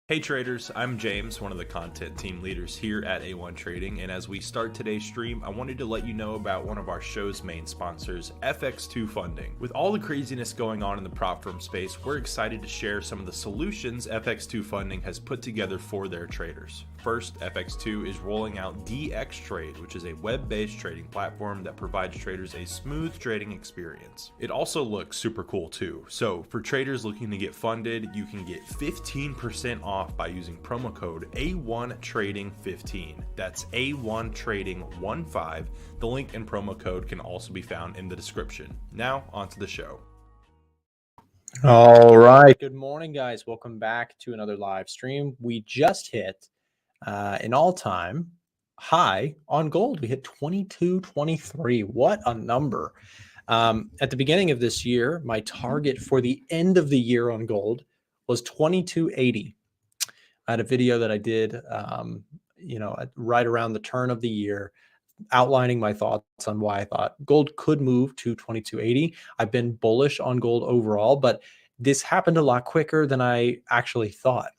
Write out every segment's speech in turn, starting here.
Hey traders, I'm James, one of the content team leaders here at A1 Trading, and as we start today's stream, I wanted to let you know about one of our show's main sponsors, FX2 Funding. With all the craziness going on in the prop firm space, we're excited to share some of the solutions FX2 Funding has put together for their traders. First, FX2 is rolling out EDGEFINDER, which is a web-based trading platform that provides traders a smooth trading experience. It also looks super cool too. So for traders looking to get funded, you can get 15% off by using promo code A1Trading15. That's A1Trading15. The link and promo code can also be found in the description. Now, onto the show. All right. Good morning, guys. Welcome back to another live stream. We just hit an all-time high on gold. We hit 22.23. What a number. At the beginning of this year, my target for the end of the year on gold was 22.80. I had a video that I did, right around the turn of the year, outlining my thoughts on why I thought gold could move to 22.80. I've been bullish on gold overall, but this happened a lot quicker than I actually thought.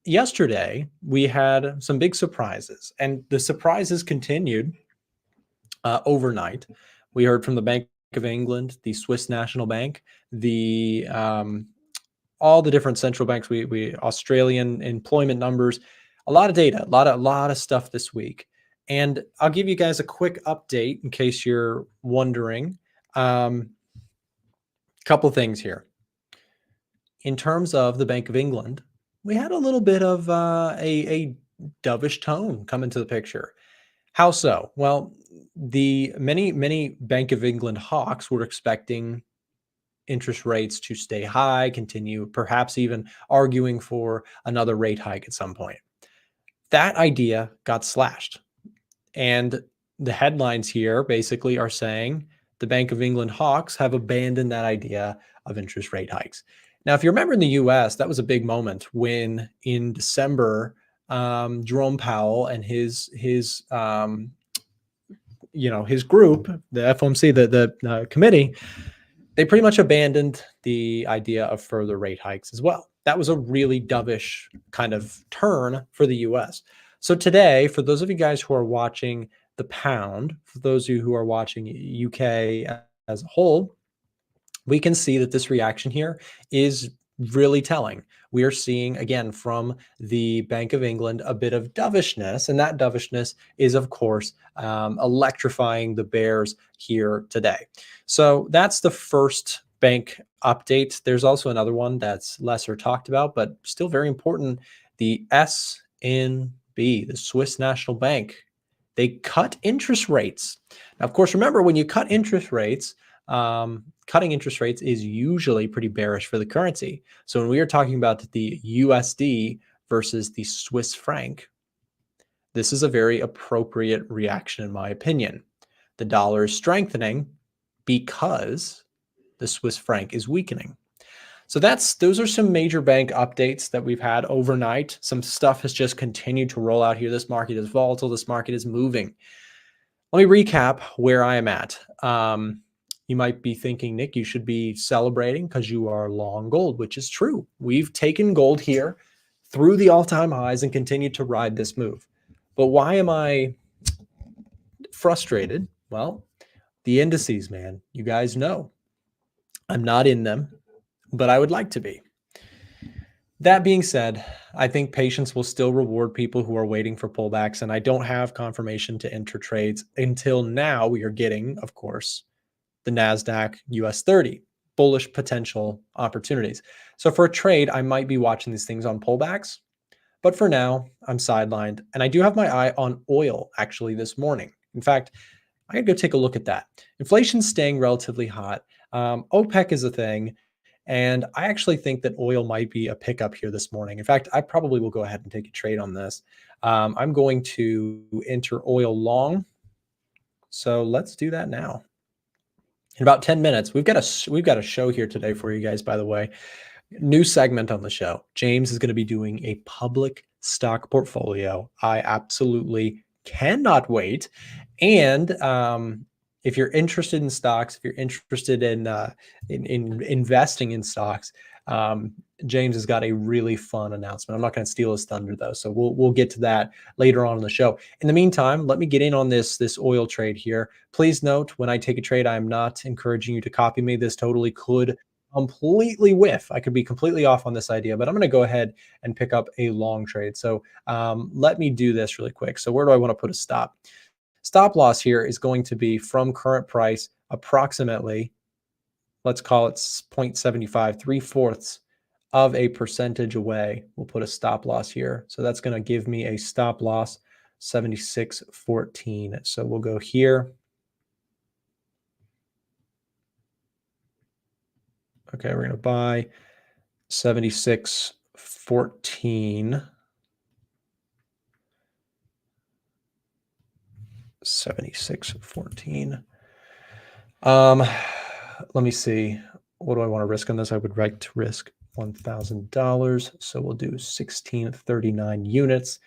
Yesterday, we had some big surprises, and the surprises continued overnight. We heard from the Bank of England, the Swiss National Bank, the all the different central banks, we Australian employment numbers, a lot of data, a lot of stuff this week. And I'll give you guys a quick update in case you're wondering. Couple things here. In terms of the Bank of England, we had a little bit of a dovish tone come into the picture. How so? Well, the many Bank of England hawks were expecting interest rates to stay high, continue, perhaps even arguing for another rate hike at some point. That idea got slashed. And the headlines here basically are saying the Bank of England hawks have abandoned that idea of interest rate hikes. Now, if you remember in the US, that was a big moment when in December, Jerome Powell and his group, the FOMC, the committee, they pretty much abandoned the idea of further rate hikes as well. That was a really dovish kind of turn for the US. So today, for those of you guys who are watching the pound, for those of you who are watching UK as a whole, we can see that this reaction here is really telling. We are seeing, again, from the Bank of England, a bit of dovishness, and that dovishness is, of course, electrifying the bears here today. So that's the first bank update. There's also another one that's lesser talked about, but still very important. The SNB, the Swiss National Bank, they cut interest rates. Now, of course, remember, when you cut interest rates, cutting interest rates is usually pretty bearish for the currency. So when we are talking about the USD versus the Swiss franc, this is a very appropriate reaction, in my opinion. The dollar is strengthening because the Swiss franc is weakening. So those are some major bank updates that we've had overnight. Some stuff has just continued to roll out here. This market is volatile. This market is moving. Let me recap where I am at. You might be thinking, Nick, you should be celebrating because you are long gold, which is true. We've taken gold here through the all-time highs and continued to ride this move. But why am I frustrated? Well, the indices, man, you guys know I'm not in them, but I would like to be. That being said, I think patience will still reward people who are waiting for pullbacks, and I don't have confirmation to enter trades until now. We are getting, of course, the NASDAQ US 30, bullish potential opportunities. So for a trade, I might be watching these things on pullbacks, but for now, I'm sidelined. And I do have my eye on oil actually this morning. In fact, I gotta go take a look at that. Inflation's staying relatively hot. OPEC is a thing. And I actually think that oil might be a pickup here this morning. In fact, I probably will go ahead and take a trade on this. I'm going to enter oil long. So let's do that now. In about 10 minutes, we've got a show here today for you guys, by the way. New segment on the show. James is going to be doing a public stock portfolio. I absolutely cannot wait. And if you're interested in stocks, if you're interested in investing in stocks, James has got a really fun announcement. I'm not going to steal his thunder though, so we'll get to that later on in the show. In the meantime, let me get in on this oil trade here. Please note, when I take a trade, I'm not encouraging you to copy me. This totally could completely whiff. I could be completely off on this idea, but I'm going to go ahead and pick up a long trade. So let me do this really quick. So where do I want to put a stop? Stop loss here is going to be from current price approximately, let's call it 0.75, 3/4 of a percentage away. We'll put a stop loss here. So that's going to give me a stop loss 76.14. So we'll go here. Okay, we're going to buy 76.14. 76.14. Let me see. What do I want to risk on this? I would like to risk $1,000. So we'll do 1639 units.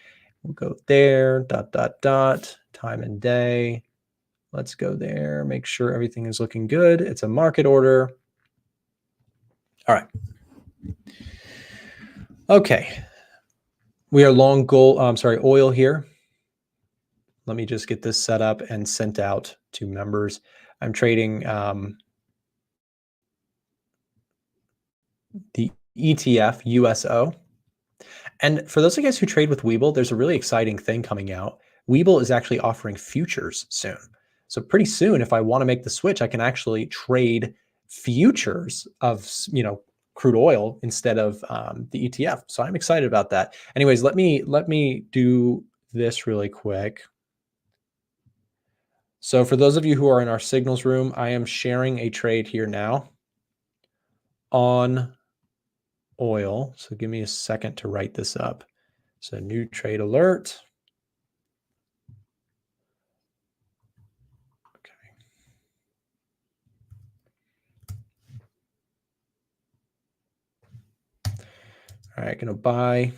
We'll go there, ... time and day. Let's go there. Make sure everything is looking good. It's a market order. All right. Okay. We are long oil here. Let me just get this set up and sent out to members. I'm trading the ETF USO. And for those of you guys who trade with Webull, there's a really exciting thing coming out. Webull is actually offering futures soon. So pretty soon, if I want to make the switch, I can actually trade futures of, crude oil instead of the ETF. So I'm excited about that. Anyways, let me do this really quick. So for those of you who are in our signals room, I am sharing a trade here now on oil. So give me a second to write this up. So new trade alert. Okay. All right, going to buy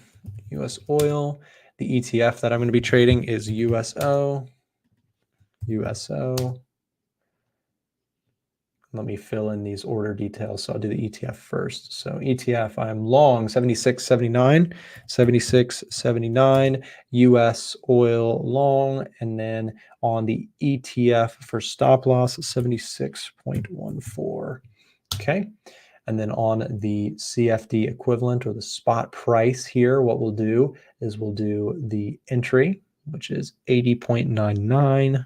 US oil. The ETF that I'm going to be trading is USO. USO. Let me fill in these order details. So I'll do the ETF first. So ETF, I'm long 76.79, 76.79 US oil long. And then on the ETF for stop loss, 76.14. Okay. And then on the CFD equivalent or the spot price here, what we'll do is we'll do the entry, which is 80.99.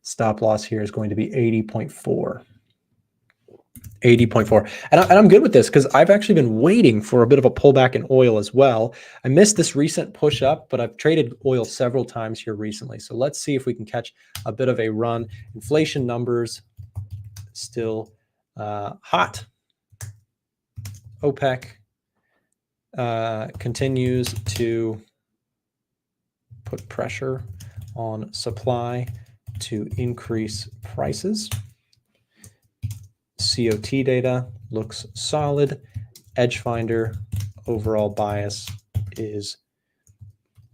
Stop loss here is going to be 80.4. 80.4. And I'm good with this because I've actually been waiting for a bit of a pullback in oil as well. I missed this recent push up, but I've traded oil several times here recently. So let's see if we can catch a bit of a run. Inflation numbers still hot. OPEC continues to put pressure on supply to increase prices. COT data looks solid. EDGEFINDER overall bias is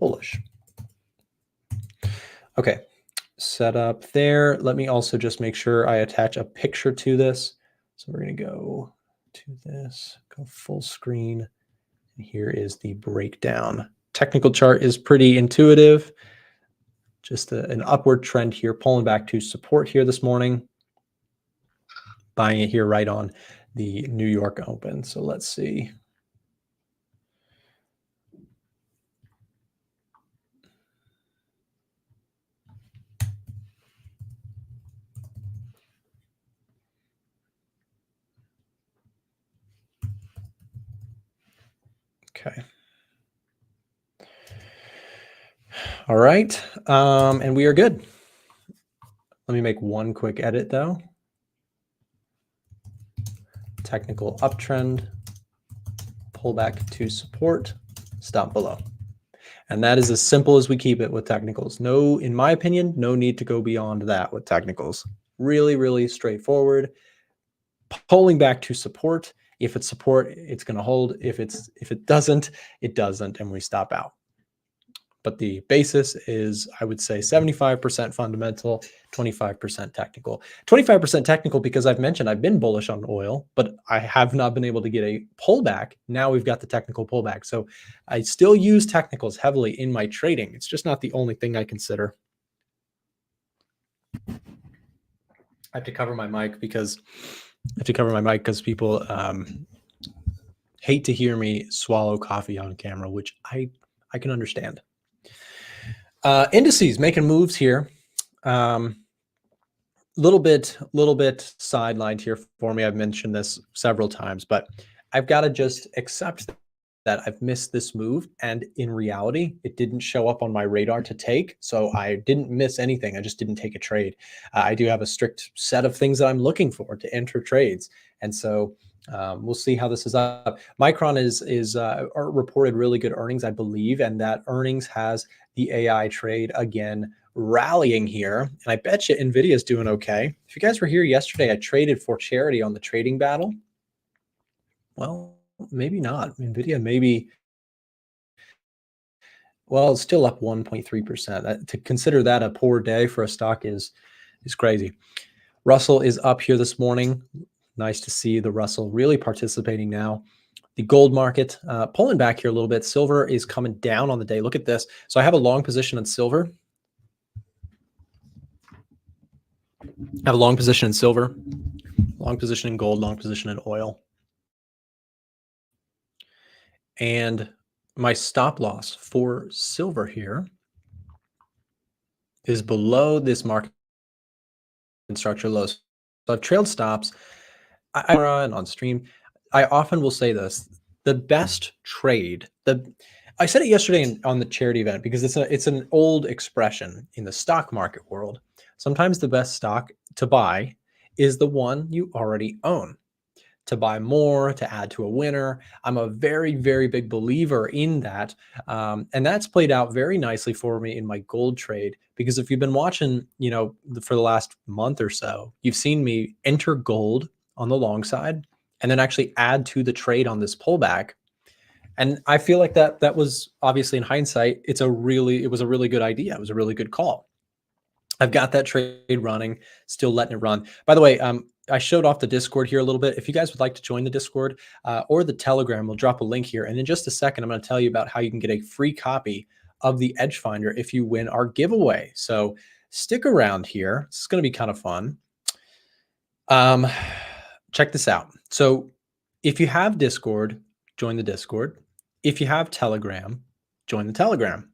bullish. Okay, set up there. Let me also just make sure I attach a picture to this. So we're going to go to this, go full screen. And here is the breakdown. Technical chart is pretty intuitive. Just an upward trend here, pulling back to support here this morning. Buying it here right on the New York Open. So let's see. Okay. All right. And we are good. Let me make one quick edit though. Technical uptrend, pull back to support, stop below. And that is as simple as we keep it with technicals. No, in my opinion, no need to go beyond that with technicals. Really, really straightforward. Pulling back to support. If it's support, it's going to hold. If it doesn't, it doesn't, and we stop out. but the basis is, I would say, 75% fundamental, 25% technical. 25% technical because I've mentioned I've been bullish on oil, but I have not been able to get a pullback. Now we've got the technical pullback. So I still use technicals heavily in my trading. It's just not the only thing I consider. I have to cover my mic because people hate to hear me swallow coffee on camera, which I can understand. Indices making moves here. Little bit sidelined here for me. I've mentioned this several times, but I've got to just accept that I've missed this move, and in reality, it didn't show up on my radar to take, so I didn't miss anything. I just didn't take a trade. I do have a strict set of things that I'm looking for to enter trades, and so we'll see how this is up. Micron is reported really good earnings, I believe, and that earnings has the AI trade again rallying here. And I bet you Nvidia is doing okay. If you guys were here yesterday, I traded for charity on the trading battle. Well, maybe not. Nvidia maybe. Well, it's still up 1.3%. To consider that a poor day for a stock is crazy. Russell is up here this morning. Nice to see the Russell really participating now. The gold market pulling back here a little bit. Silver is coming down on the day. Look at this. So I have a long position in silver. I have a long position in silver, long position in gold, long position in oil. And my stop loss for silver here is below this market structure low. So I've trailed stops. I run on stream. I often will say this: the best trade. I said it yesterday on the charity event because it's an old expression in the stock market world. Sometimes the best stock to buy is the one you already own. To buy more, to add to a winner. I'm a very, very big believer in that. And that's played out very nicely for me in my gold trade, because if you've been watching, for the last month or so, you've seen me enter gold on the long side and then actually add to the trade on this pullback. And I feel like that was obviously, in hindsight, it was a really good idea. It was a really good call. I've got that trade running, still letting it run. By the way, I showed off the Discord here a little bit. If you guys would like to join the Discord or the Telegram, we'll drop a link here. And in just a second, I'm going to tell you about how you can get a free copy of the EDGEFINDER if you win our giveaway. So stick around here. This is going to be kind of fun. Check this out. So if you have Discord, join the Discord. If you have Telegram, join the Telegram.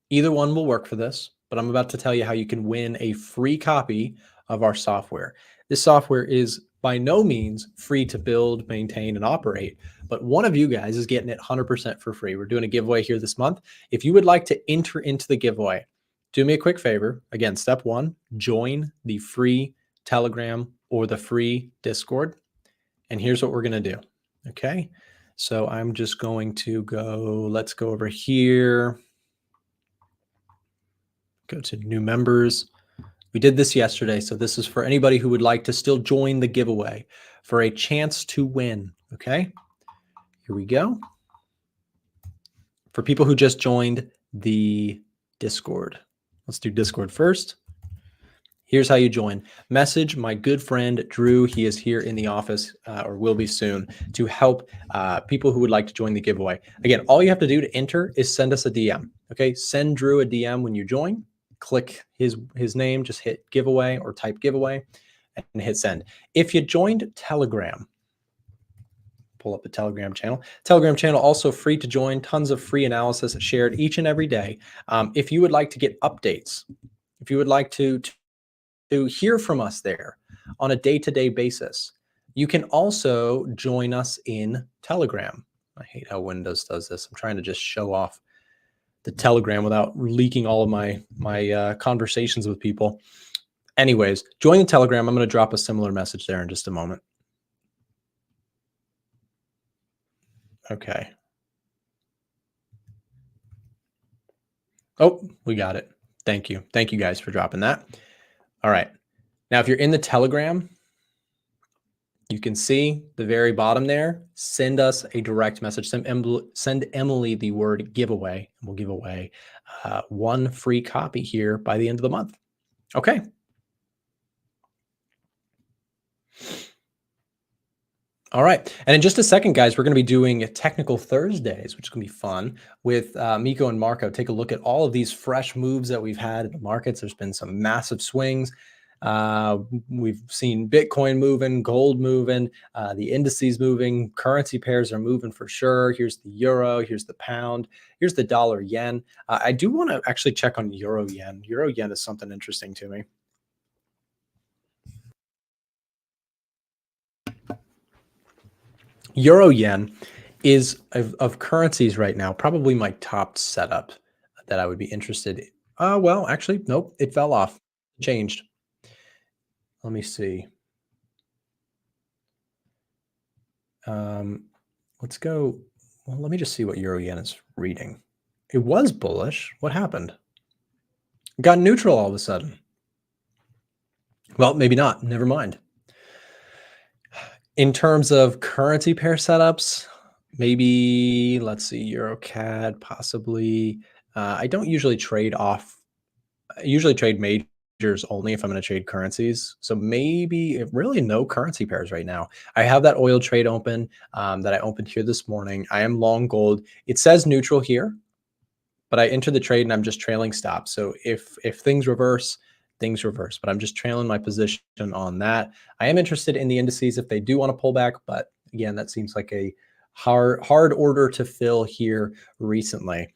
Either one will work for this, but I'm about to tell you how you can win a free copy of our software. This software is by no means free to build, maintain, and operate, but one of you guys is getting it 100% for free. We're doing a giveaway here this month. If you would like to enter into the giveaway, do me a quick favor. Again, step one, join the free Telegram or the free Discord. And here's what we're going to do. Okay. So I'm just going to let's go over here. Go to new members. We did this yesterday, so this is for anybody who would like to still join the giveaway for a chance to win, okay? Here we go. For people who just joined the Discord, let's do Discord first. Here's how you join. Message my good friend Drew. He is here in the office, or will be soon, to help people who would like to join the giveaway. Again, all you have to do to enter is send us a DM, okay? Send Drew a DM when you join. Click his name, just hit giveaway or type giveaway and hit send. If you joined Telegram, pull up the Telegram channel. Telegram channel also free to join. Tons of free analysis shared each and every day. If you would like to get updates, if you would like to hear from us there on a day-to-day basis, you can also join us in Telegram. I hate how Windows does this. I'm trying to just show off the Telegram without leaking all of my conversations with people. Anyways, join the Telegram. I'm going to drop a similar message there in just a moment. Okay. Oh, we got it. Thank you. Thank you guys for dropping that. All right. Now, if you're in the Telegram, You can see the very bottom there. Send us a direct message. Send Emily the word giveaway, and we'll give away one free copy here by the end of the month. Okay. All right. And in just a second, guys, we're going to be doing Technical Thursdays, which is going to be fun with Miko and Marco. Take a look at all of these fresh moves that we've had in the markets. There's been some massive swings. We've seen Bitcoin moving, gold moving, the indices moving, currency pairs are moving for sure. Here's the euro, here's the pound, here's the dollar yen. I do want to actually check on euro yen. Euro yen is something interesting to me. Euro yen is of currencies right now, probably my top setup that I would be interested in. Well, actually, nope, it fell off, changed. Let me see. Let's go. Well, let me just see what euro yen is reading. It was bullish. What happened? It got neutral all of a sudden. Well, maybe not. Never mind. In terms of currency pair setups, maybe let's see, euro CAD possibly. I don't usually trade off. I usually trade majors only if I'm going to trade currencies. So maybe really no currency pairs right now. I have that oil trade open that I opened here this morning. I am long gold. It says neutral here, but I entered the trade and I'm just trailing stop. So if things reverse, things reverse, but I'm just trailing my position on that. I am interested in the indices if they do want to pull back, but again, that seems like a hard order to fill here recently.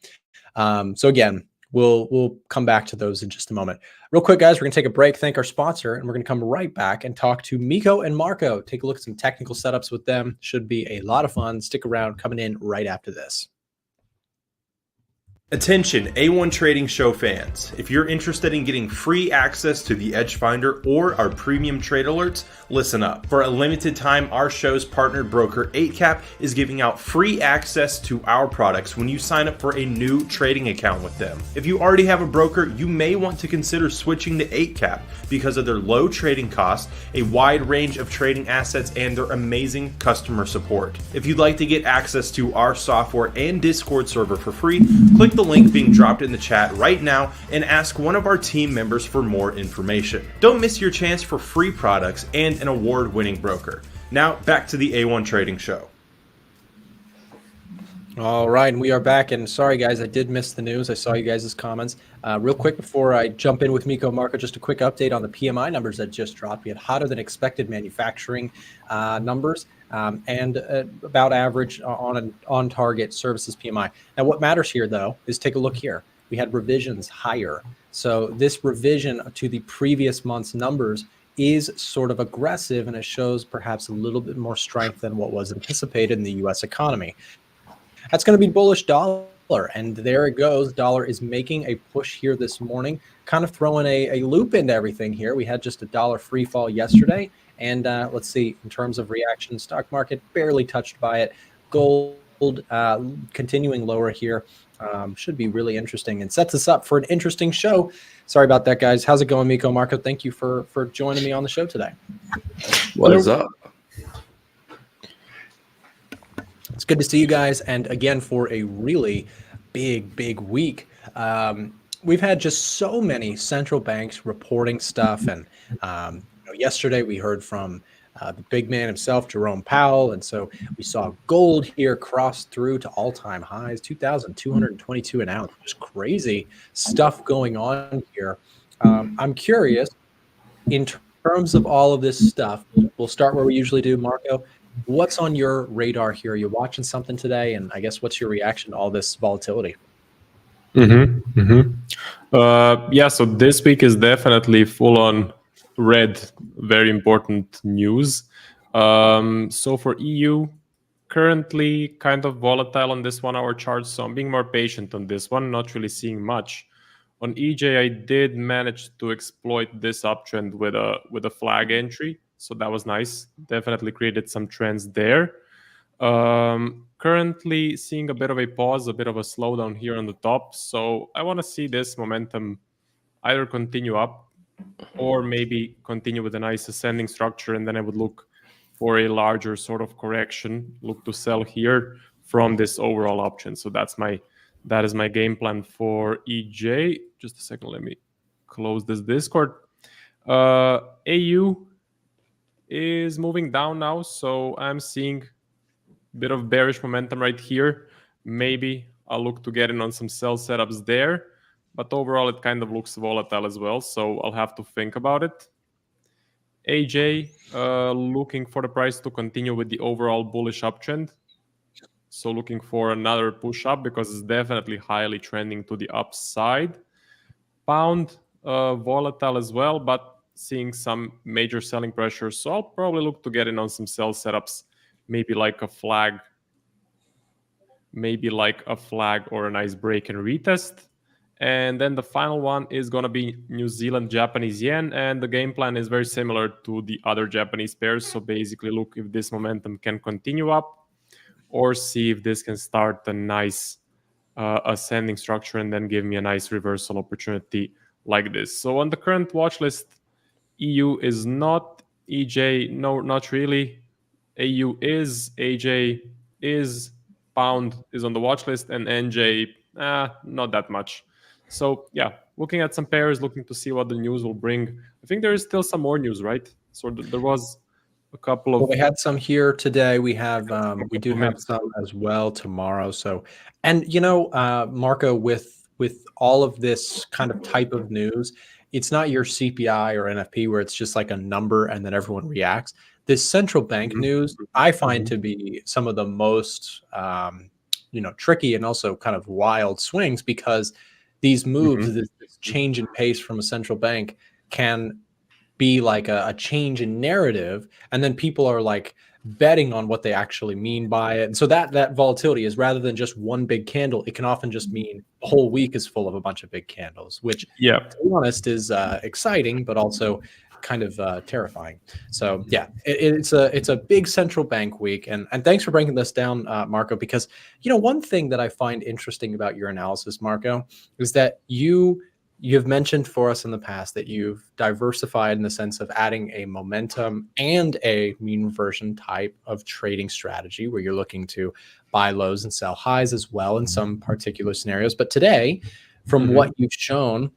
So again, we'll come back to those in just a moment. Real quick, guys, we're gonna take a break, thank our sponsor, and we're gonna come right back and talk to Miko and Marco. Take a look at some technical setups with them. Should be a lot of fun. Stick around, coming in right after this. Attention A1 Trading Show fans, if you're interested in getting free access to the EDGEFINDER or our premium trade alerts, listen up. For a limited time, our show's partnered broker Eightcap is giving out free access to our products when you sign up for a new trading account with them. If you already have a broker, you may want to consider switching to Eightcap because of their low trading costs, a wide range of trading assets, and their amazing customer support. If you'd like to get access to our software and Discord server for free, click the link being dropped in the chat right now and ask one of our team members for more information. Don't miss your chance for free products and an award-winning broker. Now back to the A1 Trading Show. All right, and we are back. And sorry, guys, I did miss the news. I saw you guys' comments. Real quick before I jump in with Miko and Marco, just a quick update on the PMI numbers that just dropped. We had hotter than expected manufacturing numbers and about average on target services PMI. Now, what matters here, though, is take a look here. We had revisions higher. So this revision to the previous month's numbers is sort of aggressive, and it shows perhaps a little bit more strength than what was anticipated in the U.S. economy. That's going to be bullish dollar, and there it goes. Dollar is making a push here this morning, kind of throwing a loop into everything here. We had just a dollar free fall yesterday, and let's see, in terms of reaction, stock market barely touched by it. Gold continuing lower here. Should be really interesting and sets us up for an interesting show. Sorry about that, guys. How's it going, Miko, Marco? Thank you for joining me on the show today. What is up? It's good to see you guys. And again, for a really big week, we've had just so many central banks reporting stuff. And yesterday we heard from the big man himself, Jerome Powell. And so we saw gold here cross through to all-time highs, 2,222 an ounce. Just crazy stuff going on here. I'm curious, in terms of all of this stuff, we'll start where we usually do, Marco. What's on your radar here? Are you watching something today? And I guess what's your reaction to all this volatility? Yeah, so this week is definitely full on red, very important news. So for EU, currently kind of volatile on this 1 hour chart. So I'm being more patient on this one, not really seeing much. On EJ, I did manage to exploit this uptrend with a flag entry. So that was nice. Definitely created some trends there. Currently seeing a bit of a pause, a bit of a slowdown here on the top. So I want to see this momentum either continue up or maybe continue with a nice ascending structure. And then I would look for a larger sort of correction, look to sell here from this overall option. So that is my game plan for EJ. Just a second, let me close this Discord. AU is moving down now, so I'm seeing a bit of bearish momentum right here. Maybe I'll look to get in on some sell setups there, but overall it kind of looks volatile as well, so I'll have to think about it. AJ, looking for the price to continue with the overall bullish uptrend. So looking for another push up because it's definitely highly trending to the upside. Pound, volatile as well, but seeing some major selling pressure. So I'll probably look to get in on some sell setups, maybe like a flag or a nice break and retest. And then the final one is going to be New Zealand Japanese yen, and the game plan is very similar to the other Japanese pairs. So basically look if this momentum can continue up, or see if this can start a nice ascending structure and then give me a nice reversal opportunity like this. So on the current watch list, EU is not, EJ, no, not really. AU is, AJ is, Pound is on the watch list, and NJ, not that much. So yeah, looking at some pairs, looking to see what the news will bring. I think there is still some more news, right? So there was a couple of... Well, we had some here today. We have we do have some as well tomorrow. So, and you know, Marco, with all of this kind of type of news, it's not your CPI or NFP where it's just like a number and then everyone reacts. This central bank news, I find to be some of the most you know, tricky and also kind of wild swings, because these moves, this change in pace from a central bank can be like a change in narrative, and then people are like betting on what they actually mean by it. And so that volatility is, rather than just one big candle, it can often just mean the whole week is full of a bunch of big candles, which, yeah, to be honest, is exciting, but also kind of terrifying. So yeah, it's a big central bank week, and thanks for breaking this down, Marco, because you know, one thing that I find interesting about your analysis, Marco, is that you've mentioned for us in the past that you've diversified in the sense of adding a momentum and a mean reversion type of trading strategy, where you're looking to buy lows and sell highs as well in some particular scenarios. But today, from what you've shown,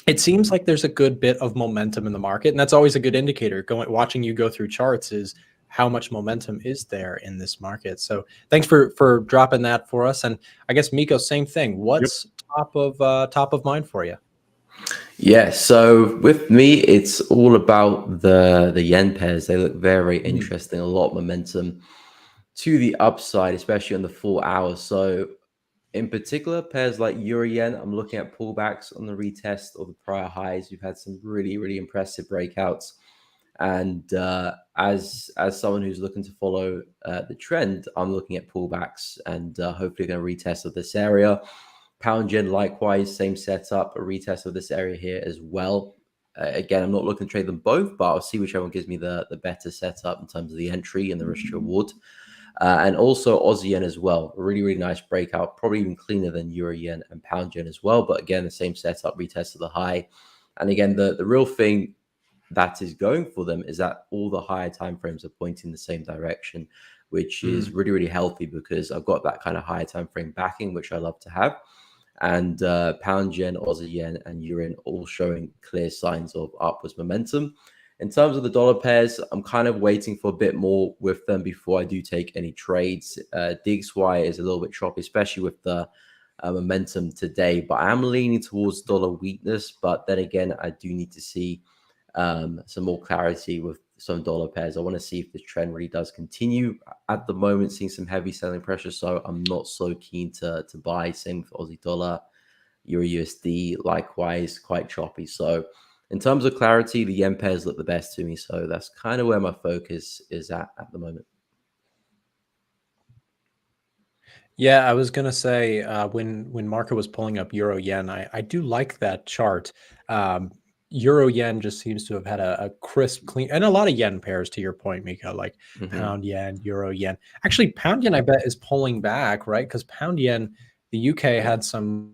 it seems like there's a good bit of momentum in the market, and that's always a good indicator. Watching you go through charts is how much momentum is there in this market. So thanks for dropping that for us. And I guess, Miko, same thing. What's top of mind for you? Yeah, so with me, it's all about the yen pairs. They look very interesting, a lot of momentum to the upside, especially on the 4 hours. So in particular, pairs like Euro Yen, I'm looking at pullbacks on the retest of the prior highs. We've had some really, really impressive breakouts. And as someone who's looking to follow the trend, I'm looking at pullbacks and hopefully going to retest of this area. Pound yen, likewise, same setup, a retest of this area here as well. Again, I'm not looking to trade them both, but I'll see whichever one gives me the better setup in terms of the entry and the risk to reward. And also Aussie yen as well, a really, really nice breakout, probably even cleaner than Euro yen and pound yen as well. But again, the same setup, retest of the high. And again, the real thing that is going for them is that all the higher time frames are pointing the same direction, which is really, really healthy, because I've got that kind of higher time frame backing, which I love to have. And pound yen, Aussie yen, and euro yen all showing clear signs of upwards momentum. In terms of the dollar pairs, I'm kind of waiting for a bit more with them before I do take any trades. DXY is a little bit choppy, especially with the momentum today, but I am leaning towards dollar weakness. But then again, I do need to see some more clarity with some dollar pairs. I want to see if this trend really does continue. At the moment, seeing some heavy selling pressure, so I'm not so keen to buy. Same with Aussie dollar, Euro USD, likewise, quite choppy. So in terms of clarity, the yen pairs look the best to me. So that's kind of where my focus is at the moment. Yeah, I was gonna say when Marco was pulling up Euro Yen, I do like that chart. Euro Yen just seems to have had a crisp, clean, and a lot of yen pairs, to your point, Miko, like pound yen, Euro Yen. Actually, pound yen, I bet, is pulling back, right? Because pound yen, the UK had some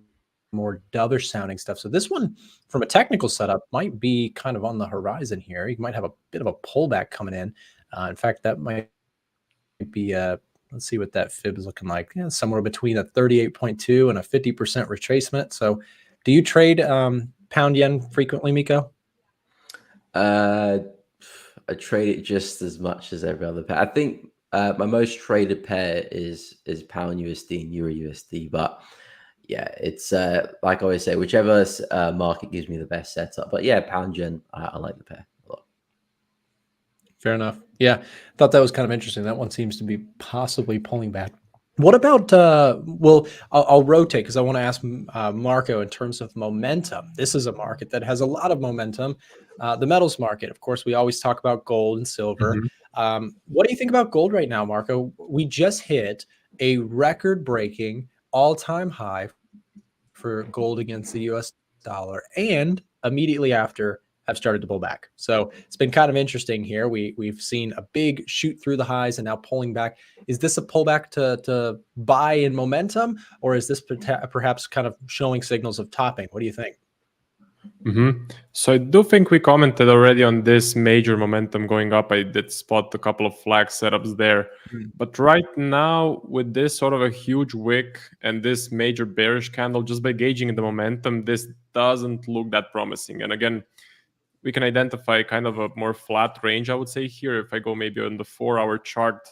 more dovish sounding stuff. So this one, from a technical setup, might be kind of on the horizon here. You might have a bit of a pullback coming in. In fact, that might be let's see what that fib is looking like. Yeah, somewhere between a 38.2 and a 50% retracement. So do you trade pound yen frequently, Miko? I trade it just as much as every other pair. I think my most traded pair is pound USD and euro USD. But yeah, it's like I always say, whichever market gives me the best setup. But yeah, pound yen, I like the pair a lot. Fair enough. Yeah, thought that was kind of interesting. That one seems to be possibly pulling back. What about, well, I'll rotate because I want to ask Marco in terms of momentum. This is a market that has a lot of momentum. The metals market, of course, we always talk about gold and silver. What do you think about gold right now, Marco? We just hit a record-breaking all-time high for gold against the US dollar, and immediately after have started to pull back. So it's been kind of interesting here. We've seen a big shoot through the highs and now pulling back. Is this a pullback to buy in momentum, or is this perhaps kind of showing signals of topping? What do you think? So I do think we commented already on this major momentum going up. I did spot a couple of flag setups there. But right now, with this sort of a huge wick and this major bearish candle, just by gauging the momentum, this doesn't look that promising. And again, we can identify kind of a more flat range, I would say here. If I go maybe on the 4-hour chart,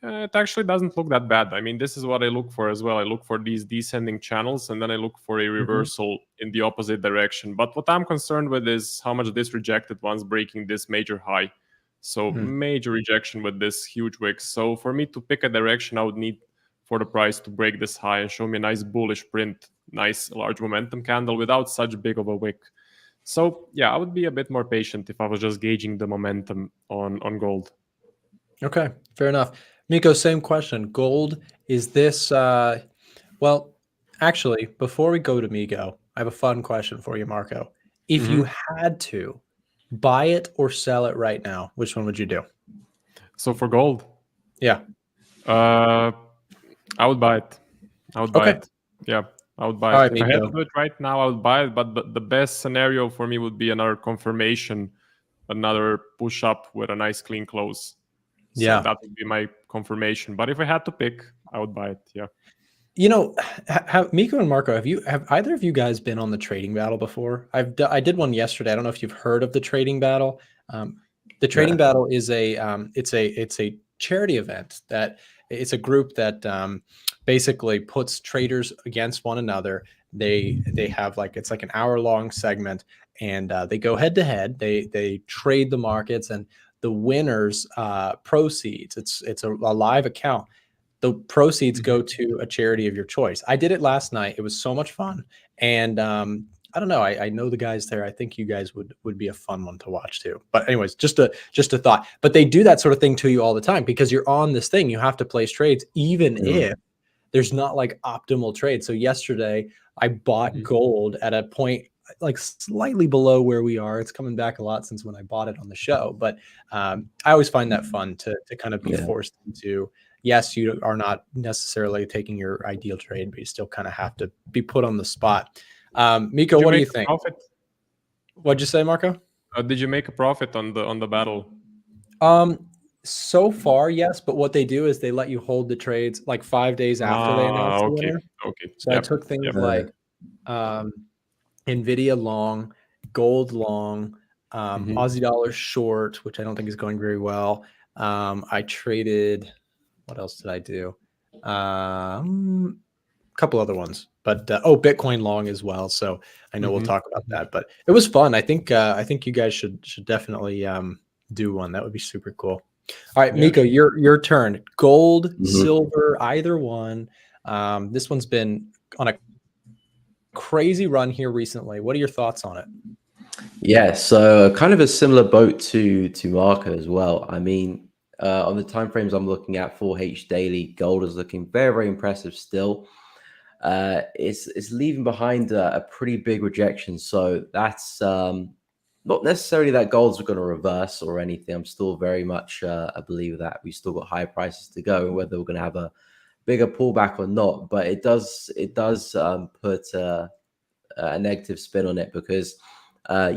it actually doesn't look that bad. I mean, this is what I look for as well. I look for these descending channels, and then I look for a reversal in the opposite direction. But what I'm concerned with is how much this rejected once breaking this major high. So major rejection with this huge wick. So for me to pick a direction, I would need for the price to break this high and show me a nice bullish print, nice large momentum candle without such big of a wick. So yeah, I would be a bit more patient if I was just gauging the momentum on gold. Okay, fair enough. Miko, same question. Gold, is this, well, actually, before we go to Miko, I have a fun question for you, Marco. If you had to buy it or sell it right now, which one would you do? So for gold? Yeah. I would buy it. I would buy it. Yeah, I would buy it. Right, if I had to do it right now, I would buy it. But the best scenario for me would be another confirmation, another push up with a nice clean close. So that would be my confirmation. But if I had to pick, I would buy it. Yeah. You know, Miko and Marco, have either of you guys been on the trading battle before? I did one yesterday. I don't know if you've heard of the trading battle. The trading battle is it's a charity event that it's a group that basically puts traders against one another. They have it's like an hour-long segment, and they go head to head. They trade the markets, and the winners proceeds. It's a live account. The proceeds go to a charity of your choice. I did it last night. It was so much fun. And I don't know. I know the guys there. I think you guys would be a fun one to watch too. But anyways, just a thought. But they do that sort of thing to you all the time because you're on this thing. You have to place trades even if there's not optimal trade. So yesterday I bought gold at a point slightly below where we are. It's coming back a lot since when I bought it on the show. But I always find that fun to kind of be forced into. Yes, you are not necessarily taking your ideal trade, but you still kind of have to be put on the spot. Miko, what do you think? What'd you say, Marco? Did you make a profit on the battle? So far, yes. But what they do is they let you hold the trades 5 days after they announce the winner. Okay. So I took things like Nvidia long, gold long, Aussie dollar short, which I don't think is going very well. I traded. What else did I do? A couple other ones, but Bitcoin long as well. So I know we'll talk about that, but it was fun. I think you guys should definitely do one. That would be super cool. All right, Miko, your turn. Gold, silver, either one. This one's been on a crazy run here recently. What are your thoughts on it? Yeah, so kind of a similar boat to Marco as well. I mean, on the timeframes I'm looking at, 4H daily, gold is looking very, very impressive still. It's leaving behind a pretty big rejection. So that's not necessarily that gold's going to reverse or anything. I'm still very much a believer that we still got high prices to go. Whether we're going to have a bigger pullback or not, but it does put a negative spin on it, because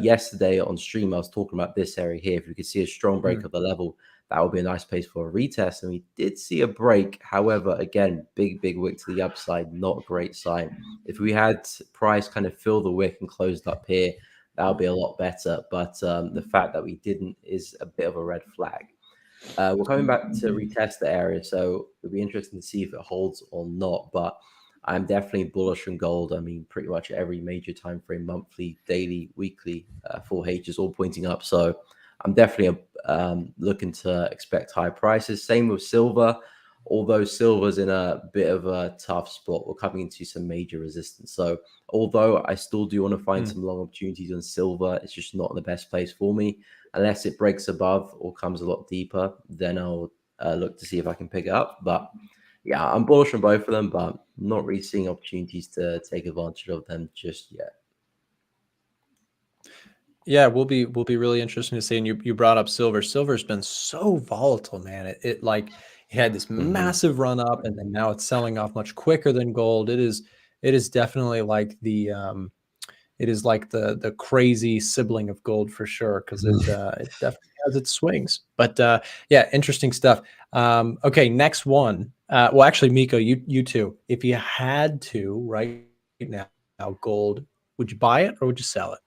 yesterday on stream I was talking about this area here. If we could see a strong break of the level, that would be a nice place for a retest, and we did see a break. However, again, big wick to the upside, not a great sign. If we had price kind of fill the wick and closed up here, that would be a lot better, but the fact that we didn't is a bit of a red flag. We're coming back to retest the area, so it'll be interesting to see if it holds or not, but I'm definitely bullish on gold. I mean, pretty much every major time frame, monthly, daily, weekly, 4H is all pointing up. So I'm definitely looking to expect high prices. Same with silver, although silver's in a bit of a tough spot. We're coming into some major resistance. So although I still do want to find some long opportunities on silver, it's just not the best place for me. Unless it breaks above or comes a lot deeper, then I'll look to see if I can pick it up. But yeah, I'm bullish on both of them, but not really seeing opportunities to take advantage of them just yet. Yeah, will be really interesting to see. And you brought up silver. Silver's been so volatile, man. It like it had this massive run up, and then now it's selling off much quicker than gold. It is definitely like the the crazy sibling of gold for sure, because it definitely has its swings. But yeah, interesting stuff. Okay, next one. Well, actually, Miko, you too. If you had to right now, gold, would you buy it or would you sell it?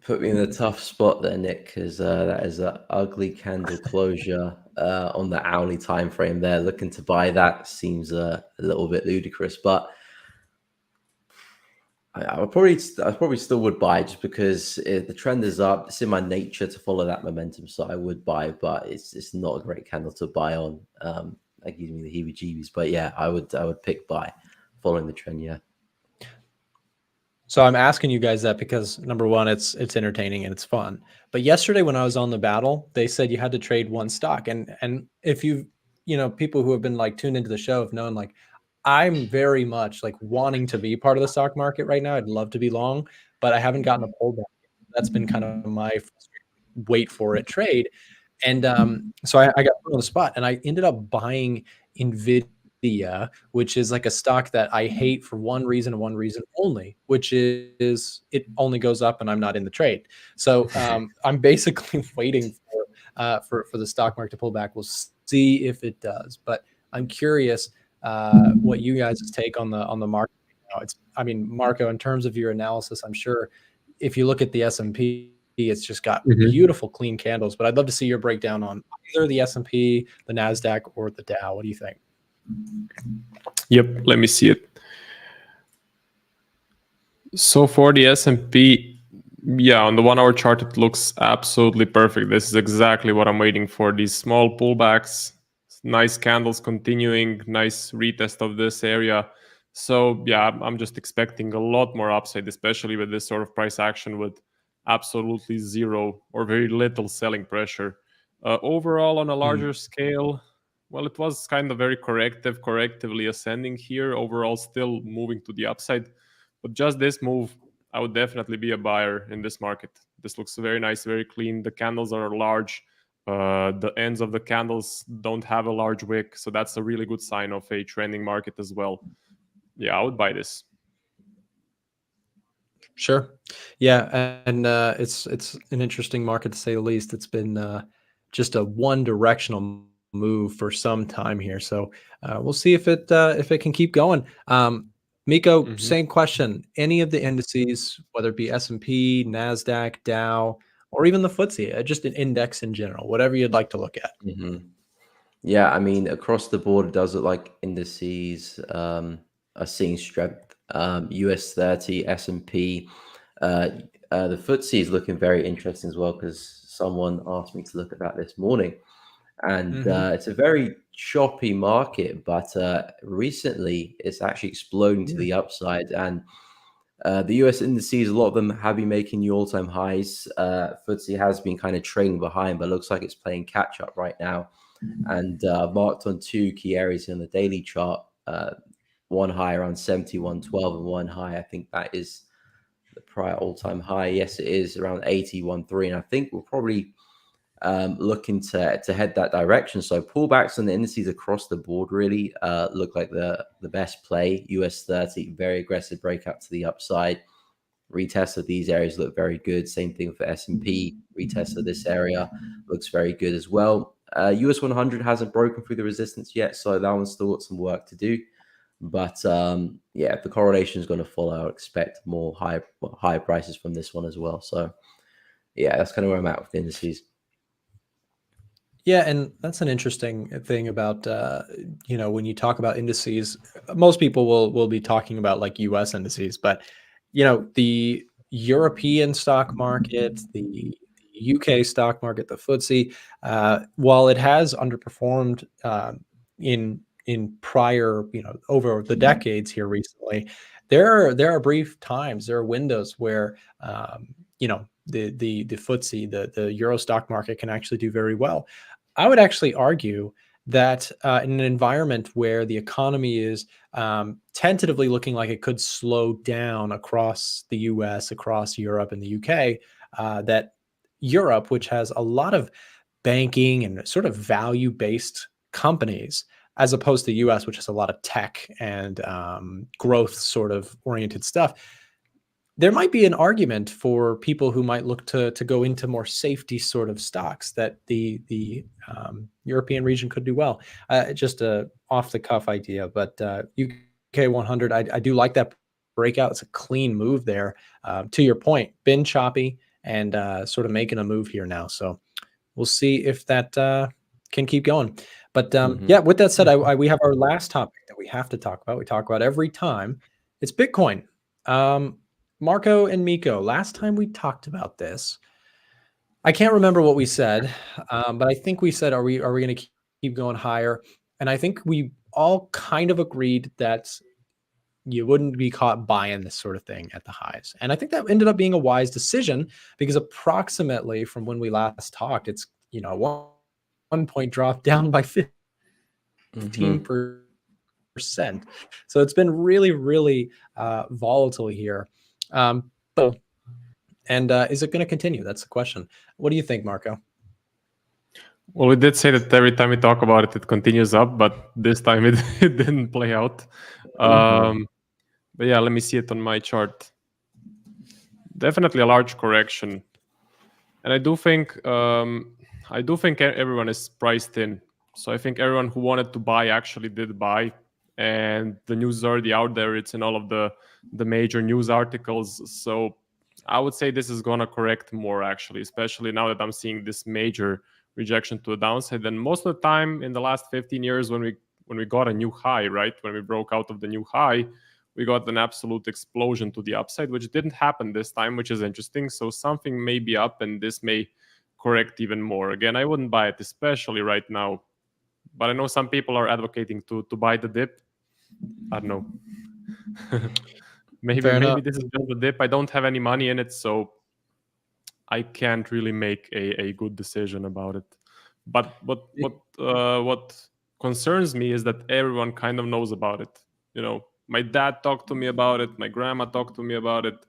Put me in a tough spot there, Nick, because that is an ugly candle closure on the hourly time frame there. Looking to buy that seems a little bit ludicrous, but I probably still would buy, just because the trend is up. It's in my nature to follow that momentum, so I would buy. But it's not a great candle to buy on. That gives me the heebie-jeebies. But yeah, I would pick buy, following the trend. Yeah. So I'm asking you guys that because number one, it's entertaining and it's fun. But yesterday when I was on the battle, they said you had to trade one stock. And if people who have been like tuned into the show have known, like, I'm very much like wanting to be part of the stock market right now. I'd love to be long, but I haven't gotten a pullback. That's been kind of my wait for it trade. And so I got put on the spot, and I ended up buying NVIDIA, which is like a stock that I hate for one reason and one reason only, which is it only goes up and I'm not in the trade. So I'm basically waiting for the stock market to pull back. We'll see if it does, but I'm curious what you guys' take on the market. I mean, Marco, in terms of your analysis, I'm sure if you look at the S&P, it's just got beautiful, clean candles. But I'd love to see your breakdown on either the S&P, the NASDAQ, or the Dow. What do you think? Yep, let me see it. So for the S&P, yeah, on the 1 hour chart, it looks absolutely perfect. This is exactly what I'm waiting for. These small pullbacks, nice candles continuing, nice retest of this area. So yeah, I'm just expecting a lot more upside, especially with this sort of price action with absolutely zero or very little selling pressure. Overall, on a larger scale, well, it was kind of very correctively ascending here. Overall, still moving to the upside. But just this move, I would definitely be a buyer in this market. This looks very nice, very clean. The candles are large. The ends of the candles don't have a large wick. So that's a really good sign of a trending market as well. Yeah, I would buy this. Sure. Yeah, and it's an interesting market to say the least. It's been just a one-directional move for some time here, so we'll see if it can keep going. Miko, same question. Any of the indices, whether it be S&P, NASDAQ, Dow, or even the FTSE, just an index in general, whatever you'd like to look at. Yeah, I mean, across the board, it does look like indices are seeing strength. US 30, S&P. The FTSE is looking very interesting as well, because someone asked me to look at that this morning. And it's a very choppy market, but recently it's actually exploding to the upside. And the US indices, a lot of them have been making new all-time highs. FTSE has been kind of trailing behind, but looks like it's playing catch-up right now. And marked on two key areas in the daily chart. One high around 71.12 and one high, I think that is the prior all-time high. Yes, it is around 81.3, and I think we'll probably looking to head that direction. So pullbacks on the indices across the board really look like the best play. US 30, very aggressive breakout to the upside. Retest of these areas look very good. Same thing for S&P. Retest of this area looks very good as well. US 100 hasn't broken through the resistance yet, so that one's still got some work to do. But yeah, if the correlation is going to follow, I expect more higher prices from this one as well. So yeah, that's kind of where I'm at with the indices. Yeah, and that's an interesting thing about when you talk about indices, most people will be talking about like US indices, but the European stock market, the UK stock market, the FTSE, while it has underperformed in prior, over the decades here recently, there are brief times, there are windows where the FTSE, the Euro stock market can actually do very well. I would actually argue that in an environment where the economy is tentatively looking like it could slow down across the US, across Europe and the UK, that Europe, which has a lot of banking and sort of value-based companies, as opposed to the US, which has a lot of tech and growth sort of oriented stuff, there might be an argument for people who might look to go into more safety sort of stocks that the European region could do well. Just a off the cuff idea, but UK 100, I do like that breakout. It's a clean move there. To your point, been choppy and sort of making a move here now. So we'll see if that can keep going. But yeah, with that said, we have our last topic that we have to talk about. We talk about every time. It's Bitcoin. Marco and Miko, last time we talked about this, I can't remember what we said, but I think we said, are we going to keep going higher? And I think we all kind of agreed that you wouldn't be caught buying this sort of thing at the highs. And I think that ended up being a wise decision because approximately from when we last talked, it's, 1 point drop down by 15%. So it's been really, really volatile here. And is it going to continue? That's the question. What do you think, Marco? Well, we did say that every time we talk about it, it continues up, but this time it didn't play out. But yeah, let me see it on my chart. Definitely a large correction, and I do think everyone is priced in. So I think everyone who wanted to buy actually did buy, and the news is already out there. It's in all of the major news articles. So I would say this is gonna correct more actually, especially now that I'm seeing this major rejection to the downside. And most of the time in the last 15 years, when we got a new high, right, when we broke out of the new high, we got an absolute explosion to the upside, which didn't happen this time, which is interesting. So something may be up, and this may correct even more. Again, I wouldn't buy it, especially right now. But I know some people are advocating to buy the dip. I don't know. maybe this is just a dip. I don't have any money in it, so I can't really make a good decision about it. But what concerns me is that everyone kind of knows about it. My dad talked to me about it. My grandma talked to me about it.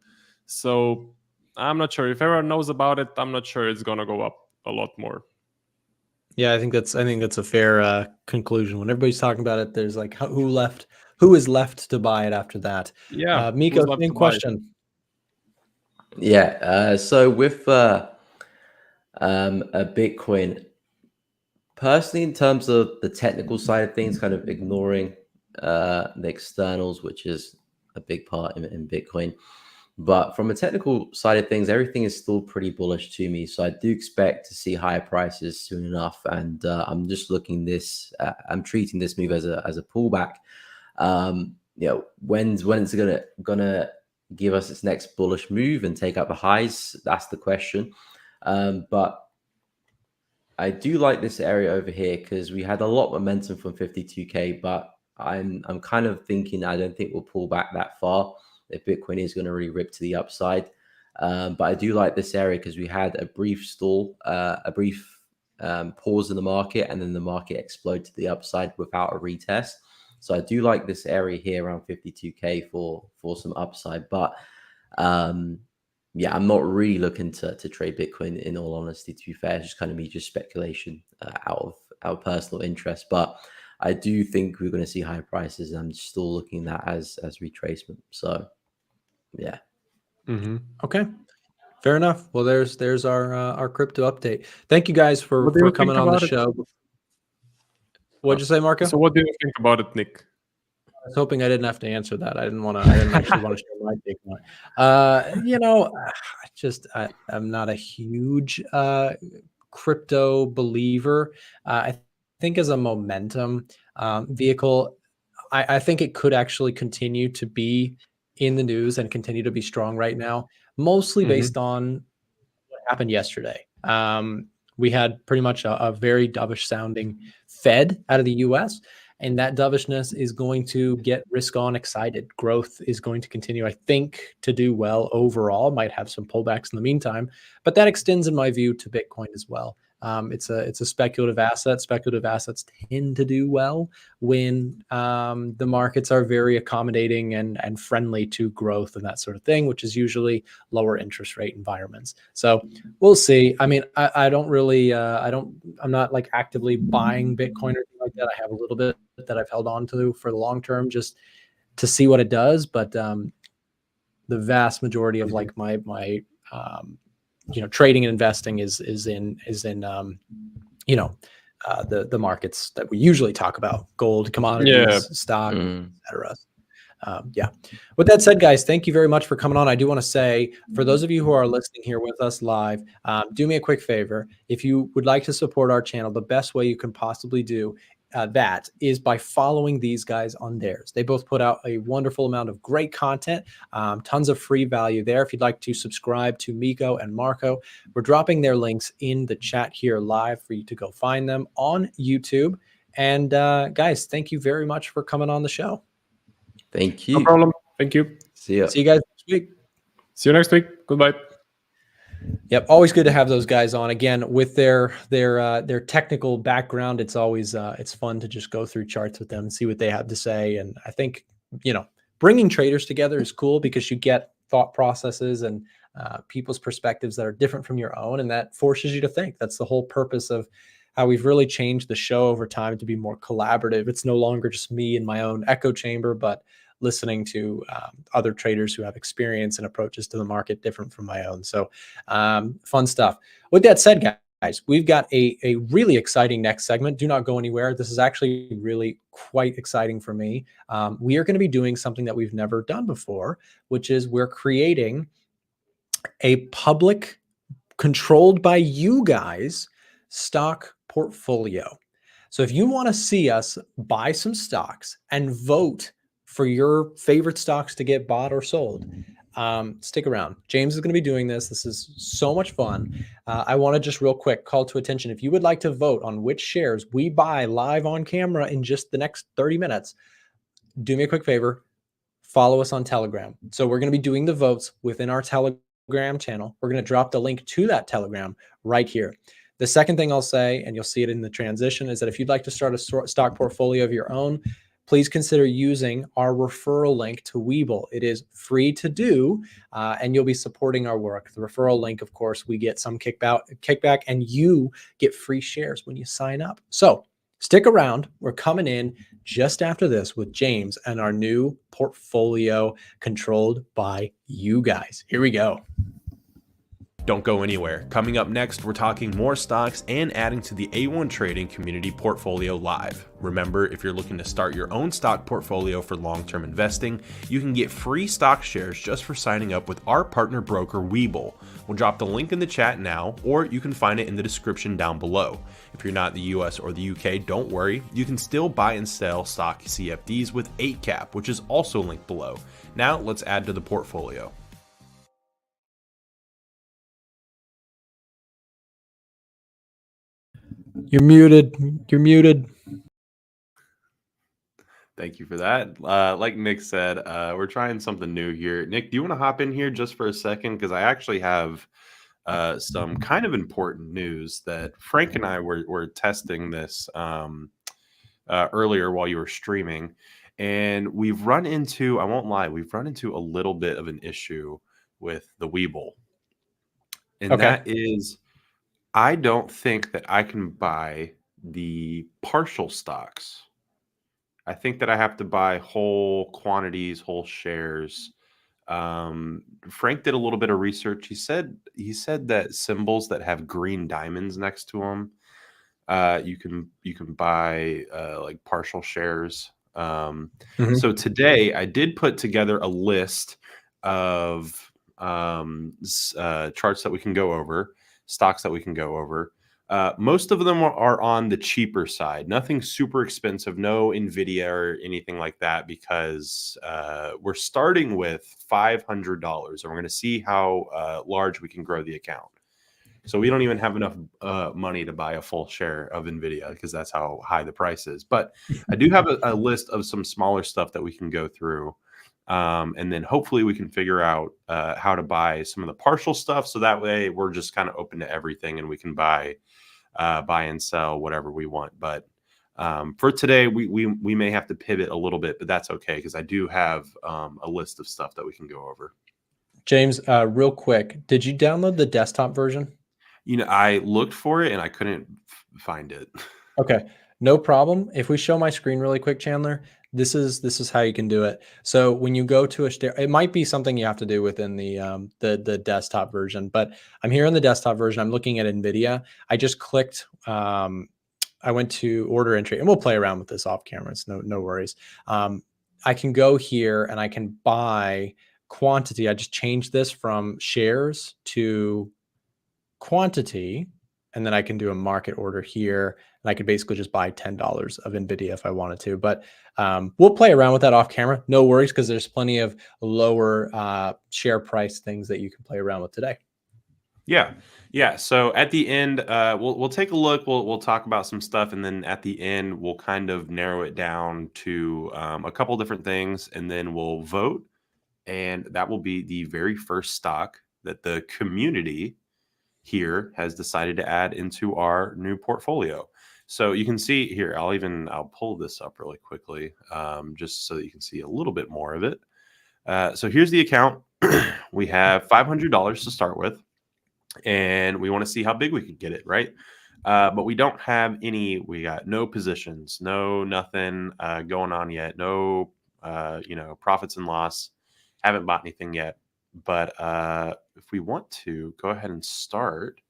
So I'm not sure if everyone knows about it. I'm not sure it's gonna go up a lot more. Yeah, I think that's a fair conclusion. When everybody's talking about it, there's like who is left to buy it after that? Yeah, Miko, same question. Yeah, so with a Bitcoin, personally, in terms of the technical side of things, kind of ignoring the externals, which is a big part in Bitcoin. But from a technical side of things, everything is still pretty bullish to me. So I do expect to see higher prices soon enough. And I'm just looking I'm treating this move as a pullback. When's it gonna give us its next bullish move and take out the highs? That's the question. But I do like this area over here because we had a lot of momentum from 52K, but I'm kind of thinking I don't think we'll pull back that far if Bitcoin is going to really rip to the upside. But I do like this area because we had a brief stall, a brief pause in the market, and then the market exploded to the upside without a retest. So I do like this area here around 52K for some upside. But yeah, I'm not really looking to trade Bitcoin, in all honesty. To be fair, it's just kind of me just speculation out of personal interest. But I do think we're going to see higher prices, and I'm still looking at that as retracement. So yeah. Okay. Fair enough. Well, there's our crypto update. Thank you guys for What do you coming think on the about it? show. What'd you say, Marco? So what do you think about it, Nick? I was hoping I didn't have to answer that. I didn't actually want to share my take on it. You know, I'm not a huge crypto believer. I think as a momentum vehicle, I think it could actually continue to be in the news and continue to be strong right now, mostly based on what happened yesterday. We had pretty much a very dovish sounding Fed out of the US, and that dovishness is going to get risk on excited. Growth is going to continue, I think, to do well overall. Might have some pullbacks in the meantime, but that extends, in my view, to Bitcoin as well. It's a speculative asset. Speculative assets tend to do well when the markets are very accommodating and friendly to growth and that sort of thing, which is usually lower interest rate environments. So we'll see. I mean, I don't really, I'm not like actively buying Bitcoin or anything like that. I have a little bit that I've held on to for the long term just to see what it does. But the vast majority of like my trading and investing is in the markets that we usually talk about: gold, commodities, stock, etc. Yeah. With that said, guys, thank you very much for coming on. I do want to say, for those of you who are listening here with us live, do me a quick favor. If you would like to support our channel, the best way you can possibly do that is by following these guys on theirs. They both put out a wonderful amount of great content, tons of free value there. If you'd like to subscribe to Miko and Marco, we're dropping their links in the chat here live for you to go find them on YouTube. And guys, thank you very much for coming on the show. Thank you. No problem. Thank you. See ya. See you guys next week. See you next week. Goodbye. Yep, always good to have those guys on. Again, with their technical background, it's always it's fun to just go through charts with them and see what they have to say. And I think bringing traders together is cool because you get thought processes and people's perspectives that are different from your own, and that forces you to think. That's the whole purpose of how we've really changed the show over time to be more collaborative. It's no longer just me in my own echo chamber, but listening to other traders who have experience and approaches to the market different from my own. So fun stuff. With that said, guys, we've got a really exciting next segment. Do not go anywhere. This is actually really quite exciting for me. We are going to be doing something that we've never done before, which is we're creating a public, controlled by you guys, stock portfolio. So if you want to see us buy some stocks and vote for your favorite stocks to get bought or sold, stick around. James is going to be doing this. This is so much fun. I want to just real quick call to attention. If you would like to vote on which shares we buy live on camera in just the next 30 minutes, do me a quick favor. Follow us on Telegram. So we're going to be doing the votes within our Telegram channel. We're going to drop the link to that Telegram right here. The second thing I'll say, and you'll see it in the transition, is that if you'd like to start a stock portfolio of your own, please consider using our referral link to Webull. It is free to do, and you'll be supporting our work. The referral link, of course, we get some kickback, and you get free shares when you sign up. So stick around. We're coming in just after this with James and our new portfolio controlled by you guys. Here we go. Don't go anywhere. Coming up next, we're talking more stocks and adding to the A1 Trading Community Portfolio Live. Remember, if you're looking to start your own stock portfolio for long-term investing, you can get free stock shares just for signing up with our partner broker Webull. We'll drop the link in the chat now, or you can find it in the description down below. If you're not in the US or the UK, don't worry. You can still buy and sell stock CFDs with Eightcap, which is also linked below. Now, let's add to the portfolio. You're muted. You're muted. Thank you for that. Like Nick said, we're trying something new here. Nick, do you want to hop in here just for a second? Because I actually have some kind of important news that Frank and I were testing this earlier while you were streaming. And we've run into, I won't lie, we've run into a little bit of an issue with the Webull. And Okay. that is, I don't think that I can buy the partial stocks. I think that I have to buy whole quantities, whole shares. Frank did a little bit of research. He said that symbols that have green diamonds next to them, you can buy like partial shares. Mhm. So today I did put together a list of charts that we can go over, stocks that we can go over. Most of them are on the cheaper side, nothing super expensive, no Nvidia or anything like that, because we're starting with $500 and we're going to see how large we can grow the account. So we don't even have enough money to buy a full share of Nvidia because that's how high the price is. But I do have a list of some smaller stuff that we can go through. And then hopefully we can figure out how to buy some of the partial stuff. So that way we're just kind of open to everything and we can buy and sell whatever we want. But for today, we may have to pivot a little bit, but that's okay because I do have a list of stuff that we can go over. James, real quick, did you download the desktop version? I looked for it and I couldn't find it. Okay, no problem. If we show my screen really quick, Chandler, this is how you can do it. So when you go to it might be something you have to do within the desktop version, but I'm here in the desktop version. I'm looking at NVIDIA. I just clicked. I went to order entry, and we'll play around with this off camera. It's no worries. I can go here and I can buy quantity. I just changed this from shares to quantity, and then I can do a market order here, and I could basically just buy $10 of NVIDIA if I wanted to. But we'll play around with that off camera. No worries, because there's plenty of lower share price things that you can play around with today. Yeah. So at the end, we'll take a look. We'll talk about some stuff, and then at the end, we'll kind of narrow it down to a couple different things, and then we'll vote, and that will be the very first stock that the community here has decided to add into our new portfolio. So you can see here, I'll pull this up really quickly, just so that you can see a little bit more of it. So here's the account. We have $500 to start with, and we want to see how big we could get it, right? But we don't have we got no positions, nothing going on yet, no profits and loss, haven't bought anything yet. But if we want to go ahead and start,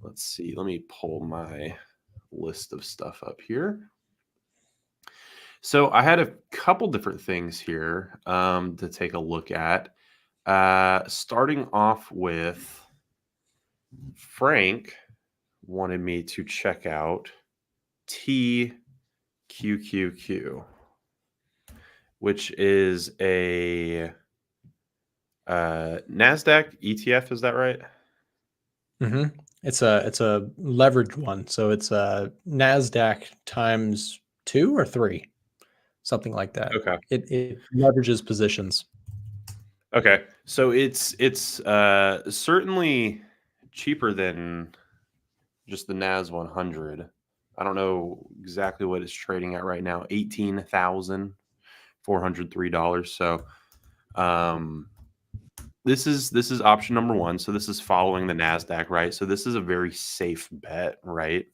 let's see, let me pull my list of stuff up here. So I had a couple different things here to take a look at. Starting off with, Frank wanted me to check out TQQQ, which is a NASDAQ ETF. Is that right? Mm-hmm. It's a leveraged one, so it's a NASDAQ times 2 or 3, something like that. Okay. It leverages positions. Okay, so it's certainly cheaper than just the NAS 100. I don't know exactly what it's trading at right now. $18,403. So this is option number one. So this is following the NASDAQ, right? So this is a very safe bet, right?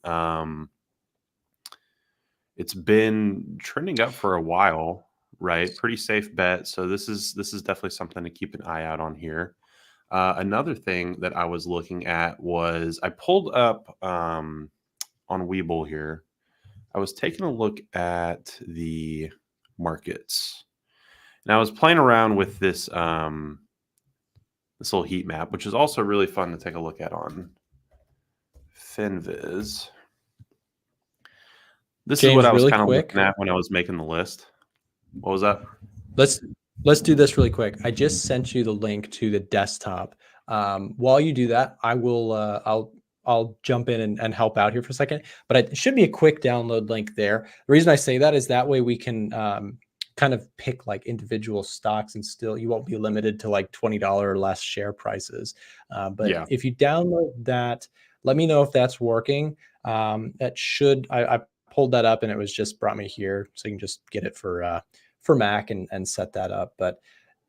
It's been trending up for a while, right? Pretty safe bet. So this is definitely something to keep an eye out on here. Another thing that I was looking at was I pulled up on Webull here. I was taking a look at the markets, and I was playing around with this this little heat map, which is also really fun to take a look at on FinViz. This James, is what I was really kind of quick. looking at when I was making the list. What was that? Let's do this really quick. I just sent you the link to the desktop. While you do that, I will I'll jump in and help out here for a second. But it should be a quick download link there. The reason I say that is that way we can kind of pick like individual stocks, and still you won't be limited to like $20 or less share prices. But Yeah. if you download that, let me know if that's working. That should I pulled that up and it was just brought me here, so you can just get it for Mac and set that up. But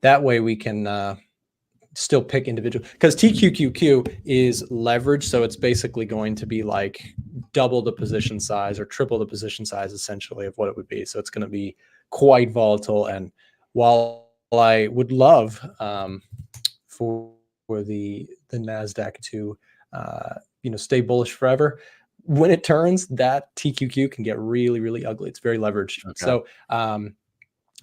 that way we can still pick individual, because TQQQ is leverage. So it's basically going to be like double the position size or triple the position size essentially of what it would be. So it's going to be quite volatile. And while I would love for the NASDAQ to stay bullish forever, when it turns, that TQQ can get really, really ugly. It's very leveraged. Okay. So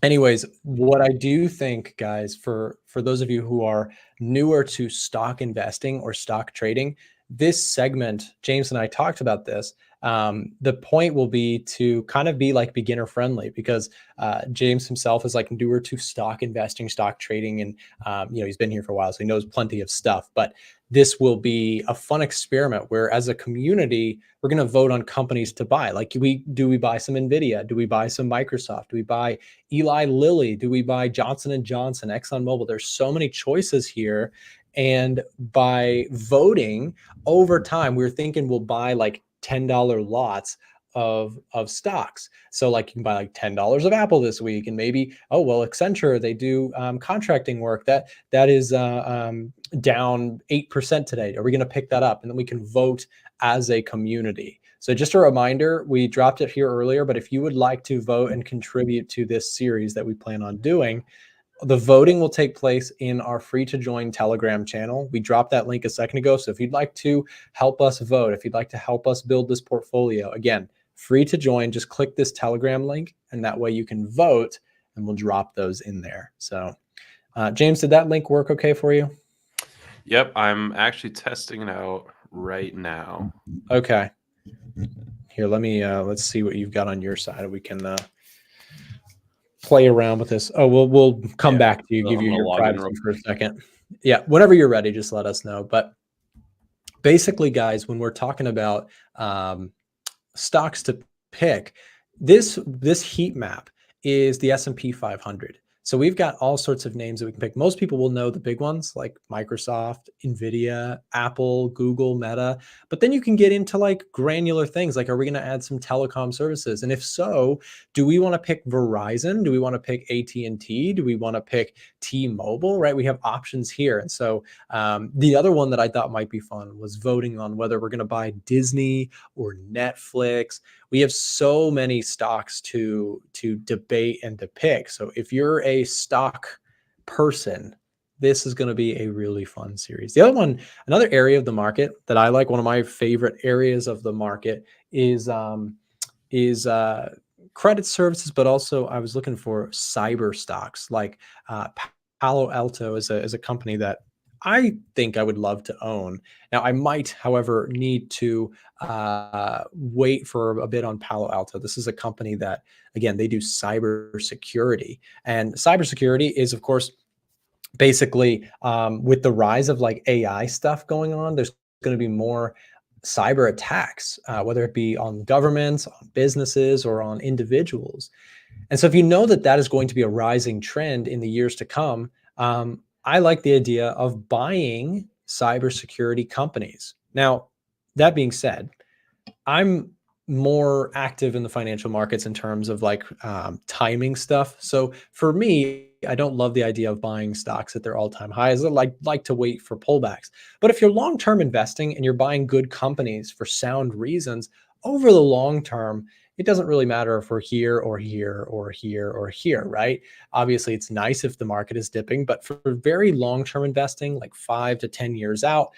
anyways, what I do think, guys, for those of you who are newer to stock investing or stock trading, this segment, James and I talked about this. The point will be to kind of be like beginner friendly, because James himself is like newer to stock investing, stock trading, and he's been here for a while, so he knows plenty of stuff. But this will be a fun experiment where, as a community, we're going to vote on companies to buy. Like, do we buy some Nvidia? Do we buy some Microsoft? Do we buy Eli Lilly? Do we buy Johnson & Johnson, ExxonMobil? There's so many choices here. And by voting over time, we're thinking we'll buy like $10 lots of stocks. So like you can buy like $10 of Apple this week, and maybe, oh, well, Accenture, they do contracting work that is down 8% today. Are we going to pick that up? And then we can vote as a community. So just a reminder, we dropped it here earlier, but if you would like to vote and contribute to this series that we plan on doing, the voting will take place in our free to join Telegram channel. We dropped that link a second ago. So if you'd like to help us vote, if you'd like to help us build this portfolio, again, free to join, just click this Telegram link, and that way you can vote, and we'll drop those in there. So James, did that link work okay for you? Yep, I'm actually testing it out right now. Okay. Here, let me let's see what you've got on your side. We can play around with this. Oh, we'll come back to you, give you your privacy for a second. Yeah, whenever you're ready, just let us know. But basically, guys, when we're talking about stocks to pick, this heat map is the S&P 500. So we've got all sorts of names that we can pick. Most people will know the big ones like Microsoft, Nvidia, Apple, Google, Meta. But then you can get into like granular things like, are we going to add some telecom services? And if so, do we want to pick Verizon? Do we want to pick AT&T? Do we want to pick T-Mobile? Right? We have options here. And so the other one that I thought might be fun was voting on whether we're going to buy Disney or Netflix. We have so many stocks to debate and to pick. So if you're a stock person, this is going to be a really fun series. The other one, another area of the market that I like, one of my favorite areas of the market is credit services, but also I was looking for cyber stocks like Palo Alto is a company that I think I would love to own. Now, I might, however, need to wait for a bit on Palo Alto. This is a company that, again, they do cybersecurity. And cybersecurity is, of course, basically with the rise of like AI stuff going on, there's going to be more cyber attacks, whether it be on governments, on businesses, or on individuals. And so if you know that that is going to be a rising trend in the years to come, I like the idea of buying cybersecurity companies. Now, that being said, I'm more active in the financial markets in terms of like timing stuff. So for me, I don't love the idea of buying stocks at their all-time highs. I like to wait for pullbacks. But if you're long-term investing and you're buying good companies for sound reasons, over the long term, it doesn't really matter if we're here or here or here or here, right? Obviously, it's nice if the market is dipping, but for very long-term investing, like 5 to 10 years out,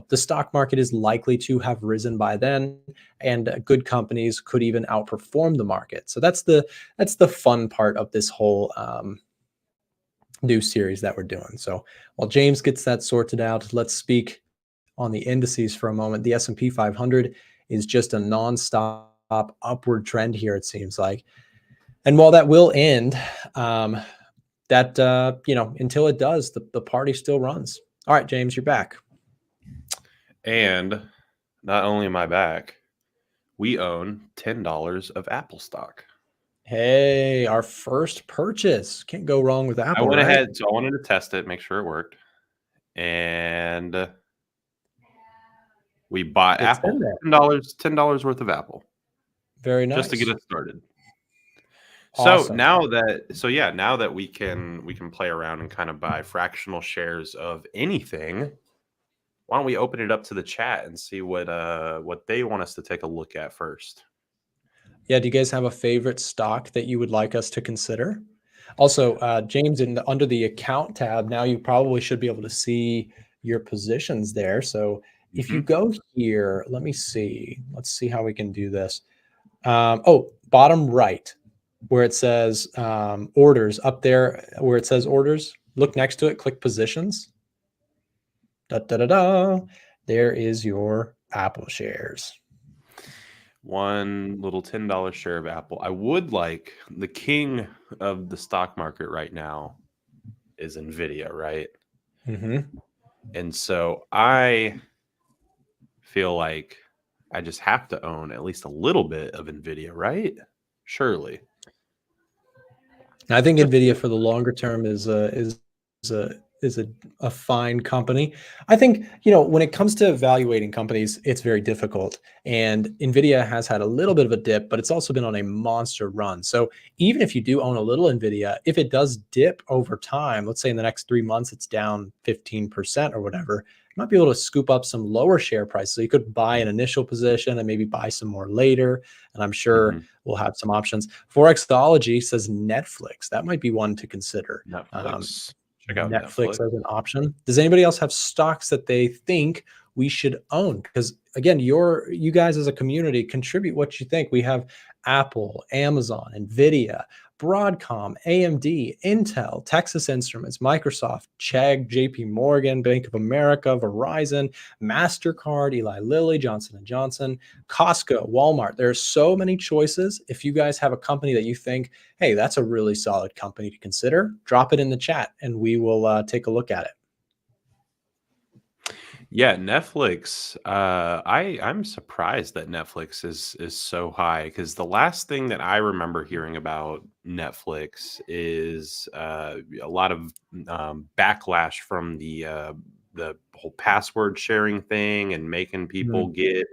the stock market is likely to have risen by then, and good companies could even outperform the market. So that's the fun part of this whole new series that we're doing. So while James gets that sorted out, let's speak on the indices for a moment. The S&P 500 is just a nonstop upward trend here, it seems like. And while that will end, until it does, the party still runs. All right, James, you're back. And not only am I back, we own $10 of Apple stock. Hey, our first purchase. Can't go wrong with Apple. I went ahead, so I wanted to test it, make sure it worked. And we bought Apple. $10 worth of Apple. Very nice. Just to get us started. Awesome. now that we can play around and kind of buy fractional shares of anything, why don't we open it up to the chat and see what they want us to take a look at first? Yeah, do you guys have a favorite stock that you would like us to consider? Also, James, under the account tab, now you probably should be able to see your positions there. So if you go here, let me see. Let's see how we can do this. Bottom right, where it says orders, up there where it says orders, look next to it, click positions. Da, da, da, da. There is your Apple shares. One little $10 share of Apple. I would like, the king of the stock market right now is Nvidia, right? And so I feel like I just have to own at least a little bit of Nvidia, right? Surely. I think Nvidia for the longer term is a fine company. I think, when it comes to evaluating companies, it's very difficult. And Nvidia has had a little bit of a dip, but it's also been on a monster run. So even if you do own a little Nvidia, if it does dip over time, let's say in the next 3 months it's down 15% or whatever, you might be able to scoop up some lower share prices. So you could buy an initial position and maybe buy some more later. And I'm sure we'll have some options. Forexology says Netflix. That might be one to consider. Netflix. Check out Netflix as an option. Does anybody else have stocks that they think we should own? Because again, you guys as a community contribute what you think. We have Apple, Amazon, Nvidia, Broadcom, AMD, Intel, Texas Instruments, Microsoft, Chegg, JP Morgan, Bank of America, Verizon, MasterCard, Eli Lilly, Johnson & Johnson, Costco, Walmart. There are so many choices. If you guys have a company that you think, hey, that's a really solid company to consider, drop it in the chat and we will take a look at it. Yeah, Netflix. I'm surprised that Netflix is so high, because the last thing that I remember hearing about Netflix is a lot of backlash from the whole password sharing thing and making people get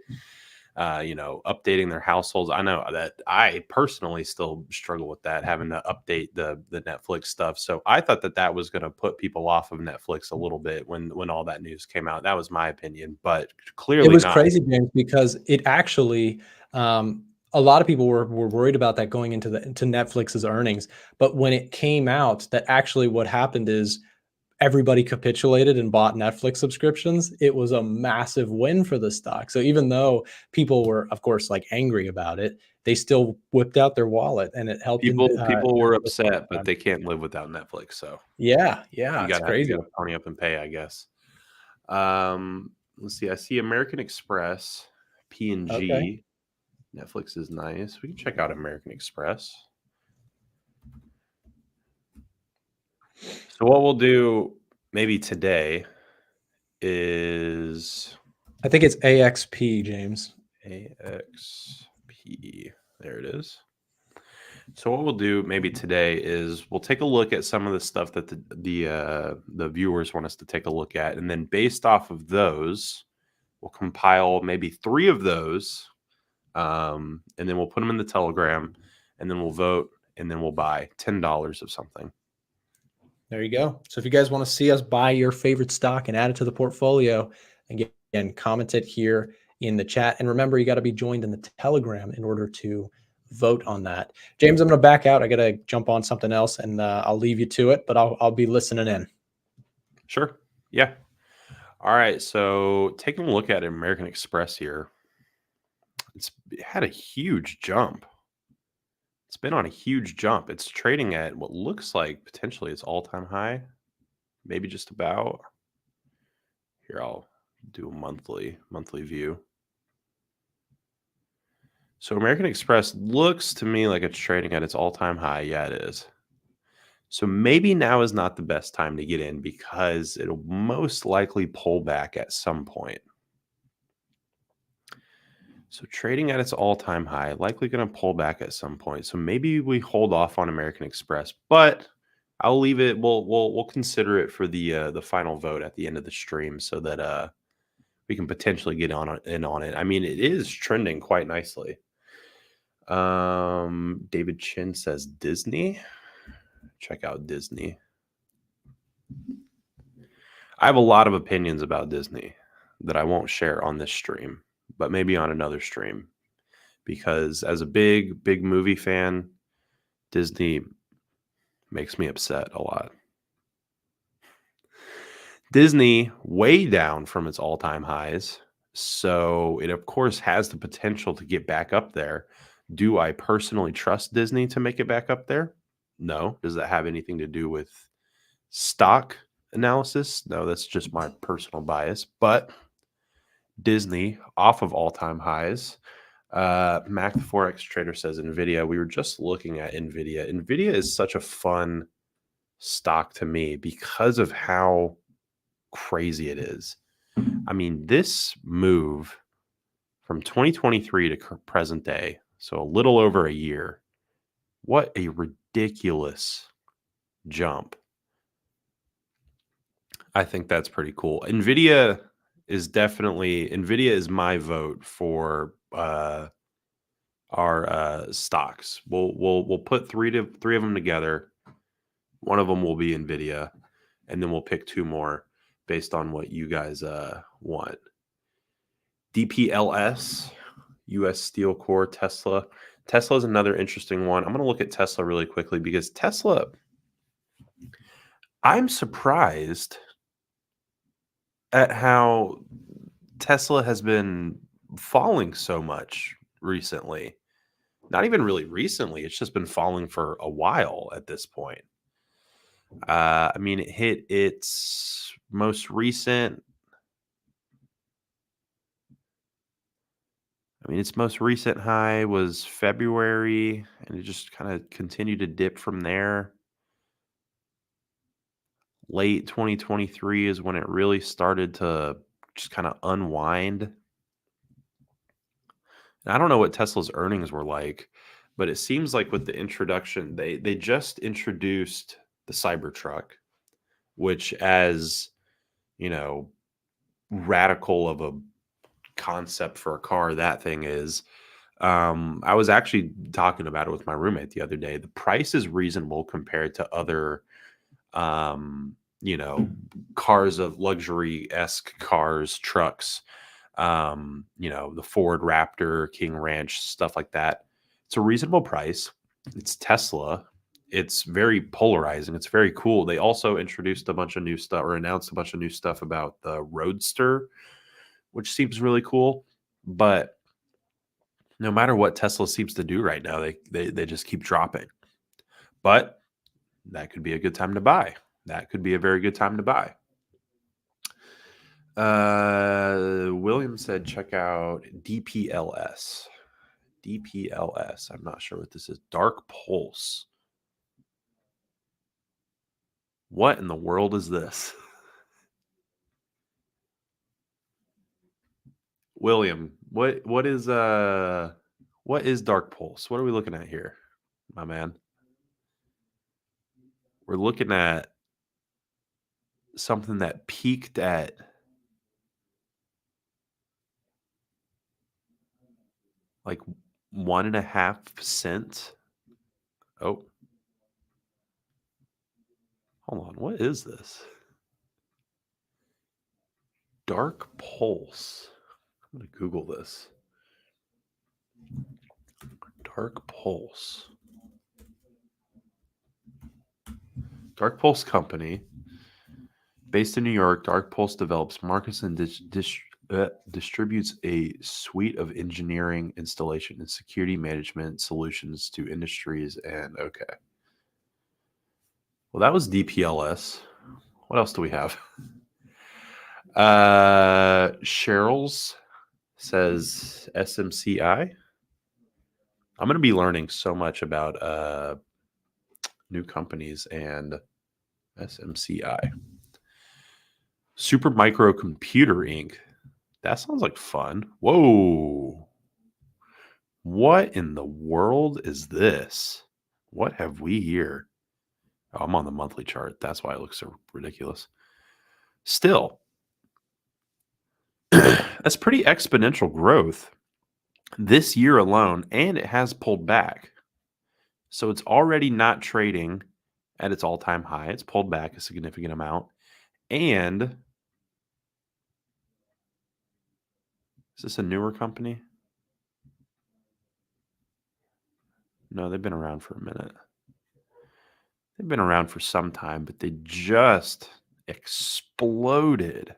updating their households. I know that I personally still struggle with that, having to update the Netflix stuff. So I thought that was going to put people off of Netflix a little bit when all that news came out. That was my opinion, but clearly it was not. Crazy, James, because it actually a lot of people were worried about that going into Netflix's earnings. But when it came out that actually what happened is everybody capitulated and bought Netflix subscriptions, it was a massive win for the stock. So even though people were, of course, like angry about it, they still whipped out their wallet and it helped. People were upset, but they can't live without Netflix. So yeah, it's crazy. You gotta pony up and pay, I guess. Let's see. I see American Express, P&G. Okay. Netflix is nice. We can check out American Express. So what we'll do maybe today is, I think it's AXP, James. AXP. There it is. So what we'll do maybe today is we'll take a look at some of the stuff that the viewers want us to take a look at, and then based off of those, we'll compile maybe 3 of those, and then we'll put them in the Telegram, and then we'll vote, and then we'll buy $10 of something. There you go. So if you guys want to see us buy your favorite stock and add it to the portfolio, again, comment it here in the chat. And remember, you got to be joined in the Telegram in order to vote on that. James, I'm going to back out. I got to jump on something else, and I'll leave you to it, but I'll be listening in. Sure. Yeah. All right. So taking a look at American Express here, it had a huge jump. It's been on a huge jump. It's trading at what looks like potentially its all-time high, maybe just about. Here, I'll do a monthly view. So American Express looks to me like it's trading at its all-time high. Yeah, it is. So maybe now is not the best time to get in, because it'll most likely pull back at some point. So trading at its all-time high, likely going to pull back at some point. So maybe we hold off on American Express, but I'll leave it. We'll consider it for the final vote at the end of the stream, so that we can potentially get in on it. I mean, it is trending quite nicely. David Chin says Disney. Check out Disney. I have a lot of opinions about Disney that I won't share on this stream, but maybe on another stream. Because as a big movie fan, Disney makes me upset a lot. Disney way down from its all-time highs. So it, of course, has the potential to get back up there. Do I personally trust Disney to make it back up there? No. Does that have anything to do with stock analysis? No, that's just my personal bias. But Disney off of all-time highs. Mac the Forex Trader says NVIDIA. We were just looking at NVIDIA. NVIDIA is such a fun stock to me because of how crazy it is. I mean, this move from 2023 to present day, so a little over a year, what a ridiculous jump. I think that's pretty cool. NVIDIA is my vote for our stocks. We'll put three of them together. One of them will be NVIDIA, and then we'll pick two more based on what you guys want. DPLS, US Steel Core, Tesla. Tesla is another interesting one. I'm going to look at Tesla really quickly because Tesla, I'm surprised at how Tesla has been falling so much recently. Not even really recently. It's just been falling for a while at this point. I mean, it hit its most recent. Its most recent high was February, and it just kind of continued to dip from there. Late 2023 is when it really started to just kind of unwind. And I don't know what Tesla's earnings were like, but it seems like with the introduction, they just introduced the Cybertruck, which, as you know, radical of a concept for a car that thing is. I was actually talking about it with my roommate the other day. The price is reasonable compared to other cars of luxury-esque cars, trucks, the Ford Raptor, King Ranch, stuff like that. It's a reasonable price. It's Tesla. It's very polarizing. It's very cool. They also introduced a bunch of new stuff, or announced a bunch of new stuff about the Roadster, which seems really cool. But no matter what Tesla seems to do right now, they just keep dropping. But that could be a good time to buy. That could be a very good time to buy. William said, check out DPLS. DPLS. I'm not sure what this is. Dark Pulse. What in the world is this? William, what is Dark Pulse? What are we looking at here, my man? We're looking at something that peaked at like 1.5 cents. Oh, hold on. What is this? Dark Pulse. I'm going to Google this. Dark Pulse. Dark Pulse Company. Based in New York, Dark Pulse develops, markets, and distributes a suite of engineering, installation, and security management solutions to industries. And okay. Well, that was DPLS. What else do we have? Cheryl's says SMCI. I'm going to be learning so much about new companies and SMCI. Super Microcomputer Inc. That sounds like fun. Whoa. What in the world is this? What have we here? Oh, I'm on the monthly chart. That's why it looks so ridiculous. Still, that's pretty exponential growth. this year alone, and it has pulled back. So it's already not trading at its all-time high. It's pulled back a significant amount. And is this a newer company? No, they've been around for a minute. They've been around for some time, but they just exploded.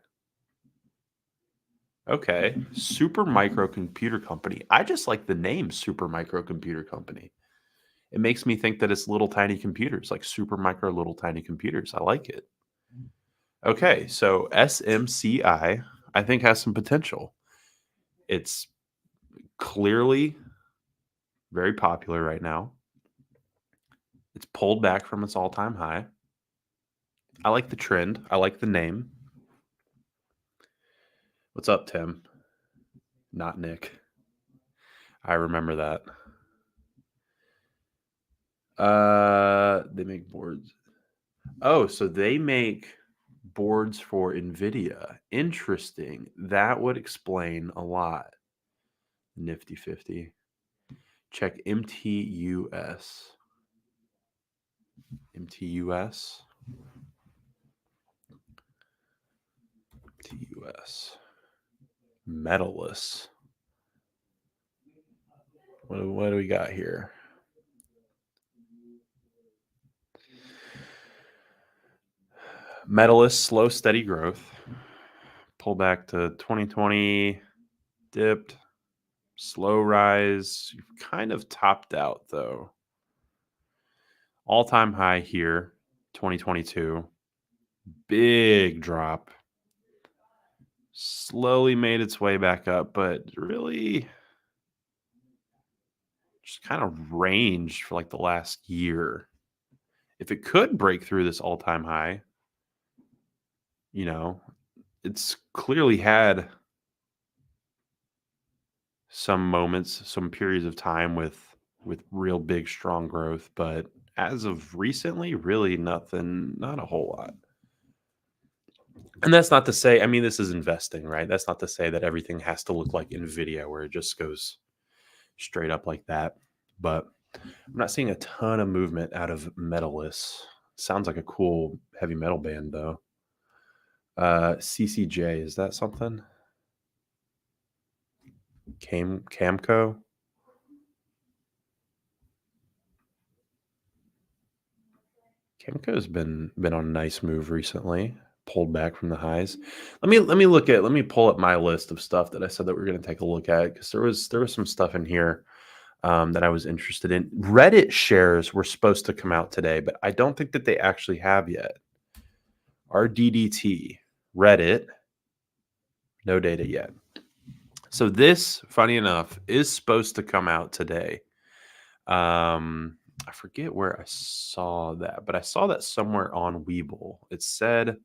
Okay, Super Microcomputer Company. I just like the name Super Microcomputer Company. It makes me think that it's little tiny computers, like super micro little tiny computers. I like it. Okay, so SMCI, I think, has some potential. It's clearly very popular right now. It's pulled back from its all-time high. I like the trend. I like the name. What's up, Tim? Not Nick. I remember that. They make boards. Oh, so they make boards for NVIDIA. Interesting. That would explain a lot. Nifty 50. Check MTUS. MTUS. MTUS. Metallus. What do we got here? Metallus, slow, steady growth. Pull back to 2020. Dipped. Slow rise. You've kind of topped out, though. All-time high here, 2022. Big drop. Slowly made its way back up, but really just kind of ranged for like the last year. If it could break through this all-time high, you know, it's clearly had some moments, some periods of time with real big strong growth, but as of recently, really nothing, not a whole lot. And that's not to say, I mean, this is investing, right? That's not to say that everything has to look like NVIDIA where it just goes straight up like that. But I'm not seeing a ton of movement out of Metallus. Sounds like a cool heavy metal band, though. CCJ, is that something? Camco? Camco's been on a nice move recently. Pulled back from the highs. Let me pull up my list of stuff that I said that we're going to take a look at, because there was some stuff in here that I was interested in. Reddit shares were supposed to come out today, but I don't think that they actually have yet. RDDT, Reddit, no data yet. So this, funny enough, is supposed to come out today. I forget where I saw that, but I saw that somewhere on Webull. It said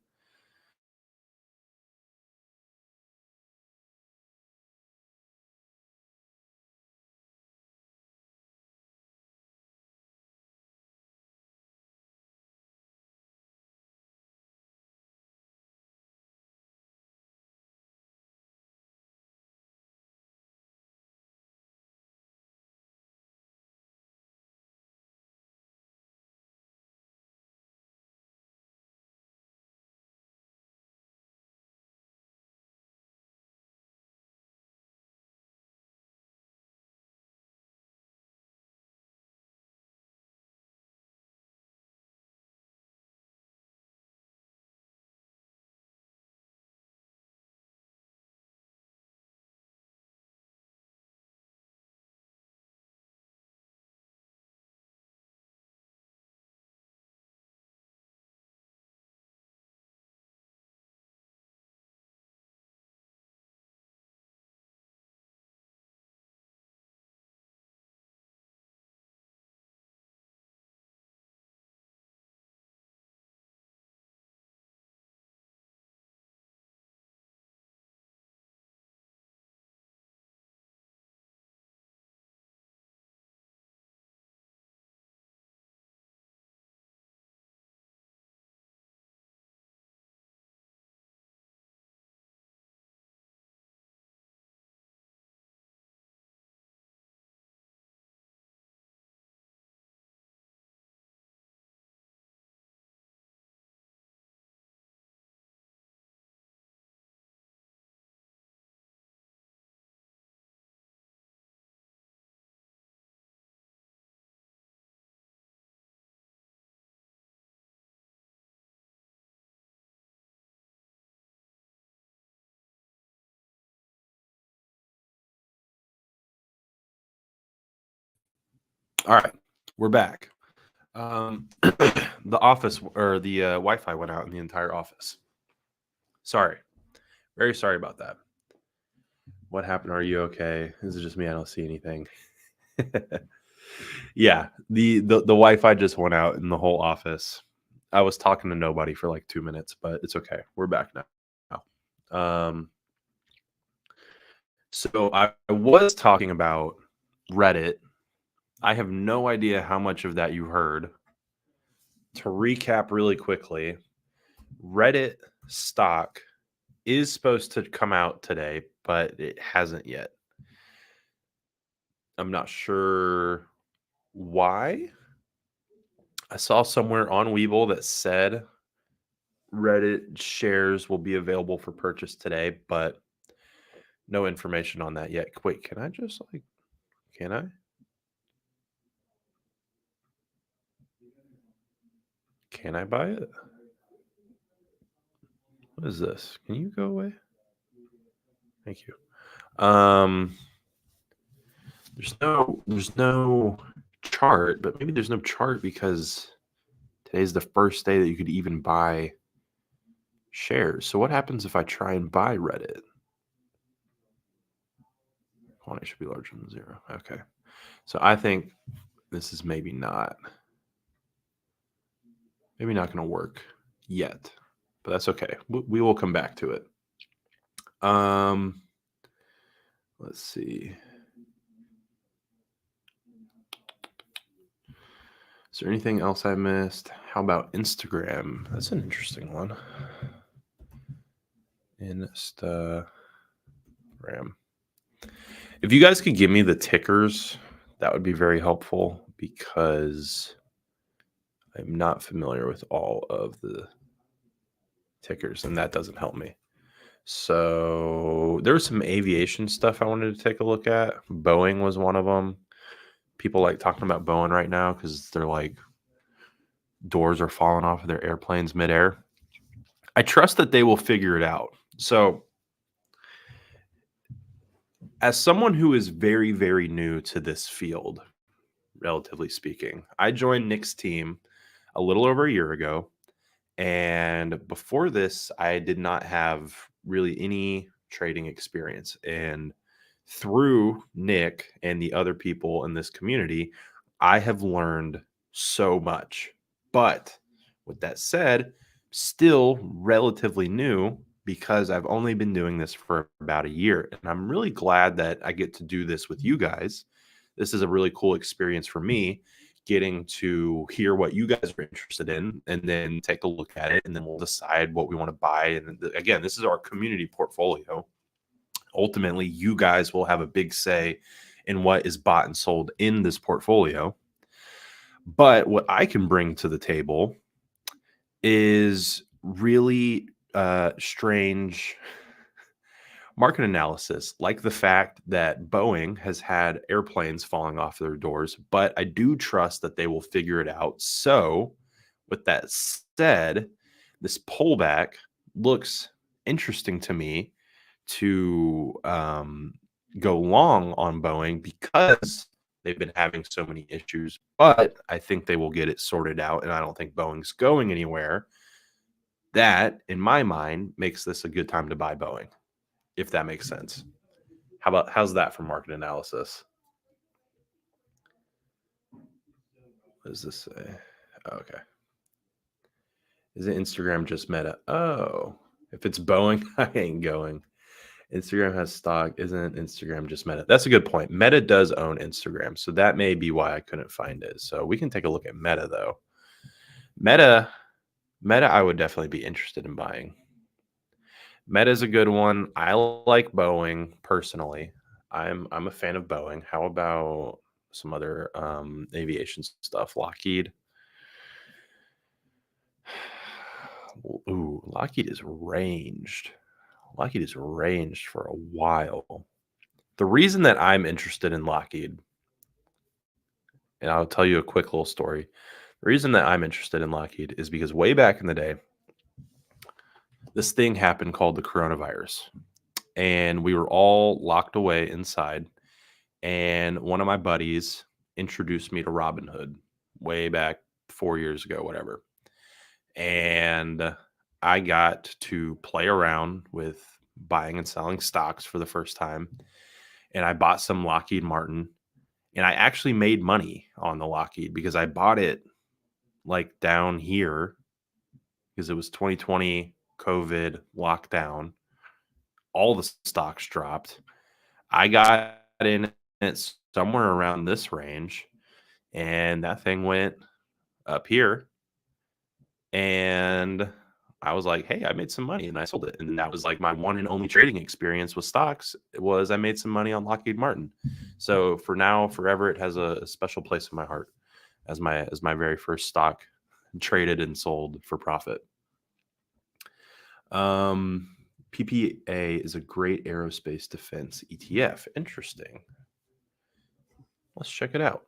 All right, we're back. The office or the Wi-Fi went out in the entire office. Sorry, very sorry about that. What happened? Are you okay? Is it just me? I don't see anything. Yeah, the Wi-Fi just went out in the whole office. I was talking to nobody for like 2 minutes, but it's okay. We're back now. So I was talking about Reddit. I have no idea how much of that you heard. To recap really quickly, Reddit stock is supposed to come out today, but it hasn't yet. I'm not sure why. I saw somewhere on Webull that said Reddit shares will be available for purchase today, but no information on that yet. Wait, can I just can I? Can I buy it? What is this? Can you go away? Thank you. There's no chart, but maybe there's no chart because today's the first day that you could even buy shares. So what happens if I try and buy Reddit? Quantity should be larger than 0. Okay. So I think this is maybe not going to work yet, but that's okay. We will come back to it. Let's see. Is there anything else I missed? How about Instagram? That's an interesting one. Instagram. If you guys could give me the tickers, that would be very helpful because I'm not familiar with all of the tickers, and that doesn't help me. So there was some aviation stuff I wanted to take a look at. Boeing was one of them. People like talking about Boeing right now because they're like doors are falling off of their airplanes midair. I trust that they will figure it out. So as someone who is very, very new to this field, relatively speaking, I joined Nick's team a little over a year ago. And before this, I did not have really any trading experience. And through Nick and the other people in this community, I have learned so much. But with that said, still relatively new because I've only been doing this for about a year. And I'm really glad that I get to do this with you guys. This is a really cool experience for me, getting to hear what you guys are interested in and then take a look at it. And then we'll decide what we want to buy. And again, this is our community portfolio. Ultimately, you guys will have a big say in what is bought and sold in this portfolio. But what I can bring to the table is really strange market analysis, like the fact that Boeing has had airplanes falling off their doors, but I do trust that they will figure it out. So with that said, this pullback looks interesting to me to go long on Boeing because they've been having so many issues, but I think they will get it sorted out, and I don't think Boeing's going anywhere. That, in my mind, makes this a good time to buy Boeing, if that makes sense. How's that for market analysis? What does this say? Oh, okay. Is it Instagram just Meta? Oh, if it's Boeing, I ain't going. Instagram has stock. Isn't Instagram just Meta? That's a good point. Meta does own Instagram, so that may be why I couldn't find it. So we can take a look at Meta, though. Meta, I would definitely be interested in buying. Meta is a good one. I like Boeing personally. I'm a fan of Boeing. How about some other aviation stuff? Lockheed. Ooh, Lockheed is ranged. Lockheed is ranged for a while. The reason that I'm interested in Lockheed, and I'll tell you a quick little story. The reason that I'm interested in Lockheed is because way back in the day, this thing happened called the coronavirus. And we were all locked away inside. And one of my buddies introduced me to Robinhood way back 4 years ago, whatever. And I got to play around with buying and selling stocks for the first time. And I bought some Lockheed Martin, and I actually made money on the Lockheed because I bought it like down here because it was 2020 COVID lockdown. All the stocks dropped. I got in it somewhere around this range, and that thing went up here. And I was like, hey, I made some money, and I sold it. And that was like my one and only trading experience with stocks was I made some money on Lockheed Martin. So for now, forever, it has a special place in my heart as my very first stock traded and sold for profit. PPA is a great aerospace defense ETF. Interesting. Let's check it out.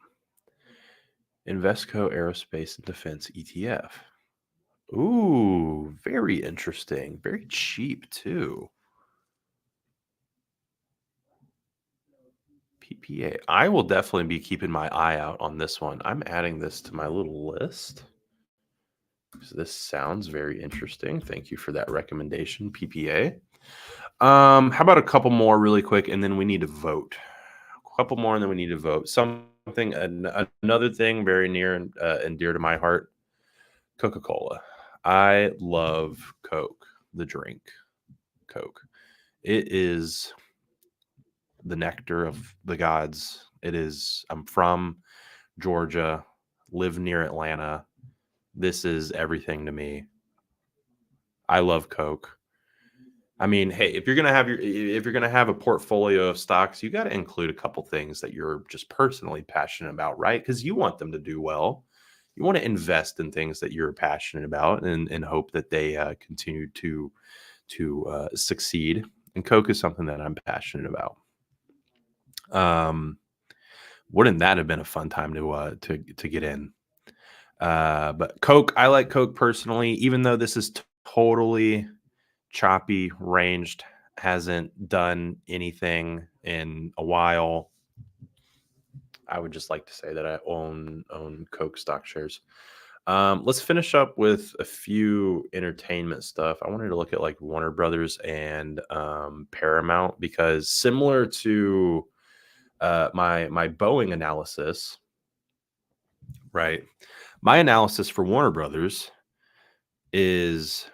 Invesco Aerospace and Defense ETF. Ooh, very interesting. Very cheap too. PPA. I will definitely be keeping my eye out on this one. I'm adding this to my little list. So this sounds very interesting. Thank you for that recommendation, PPA. How about a couple more really quick, and then we need to vote. A couple more, and then we need to vote. Another thing very near and dear to my heart, Coca-Cola. I love Coke, the drink, Coke. It is the nectar of the gods. I'm from Georgia, live near Atlanta. This is everything to me. I love Coke. I mean, hey, if you're gonna have a portfolio of stocks, you got to include a couple things that you're just personally passionate about, right? Because you want them to do well. You want to invest in things that you're passionate about and hope that they continue to succeed. And Coke is something that I'm passionate about. Wouldn't that have been a fun time to get in? But Coke, I like Coke personally, even though this is totally choppy, ranged, hasn't done anything in a while. I would just like to say that I own Coke stock shares. Let's finish up with a few entertainment stuff. I wanted to look at like Warner Brothers and Paramount, because similar to my Boeing analysis, right? My analysis for Warner Brothers is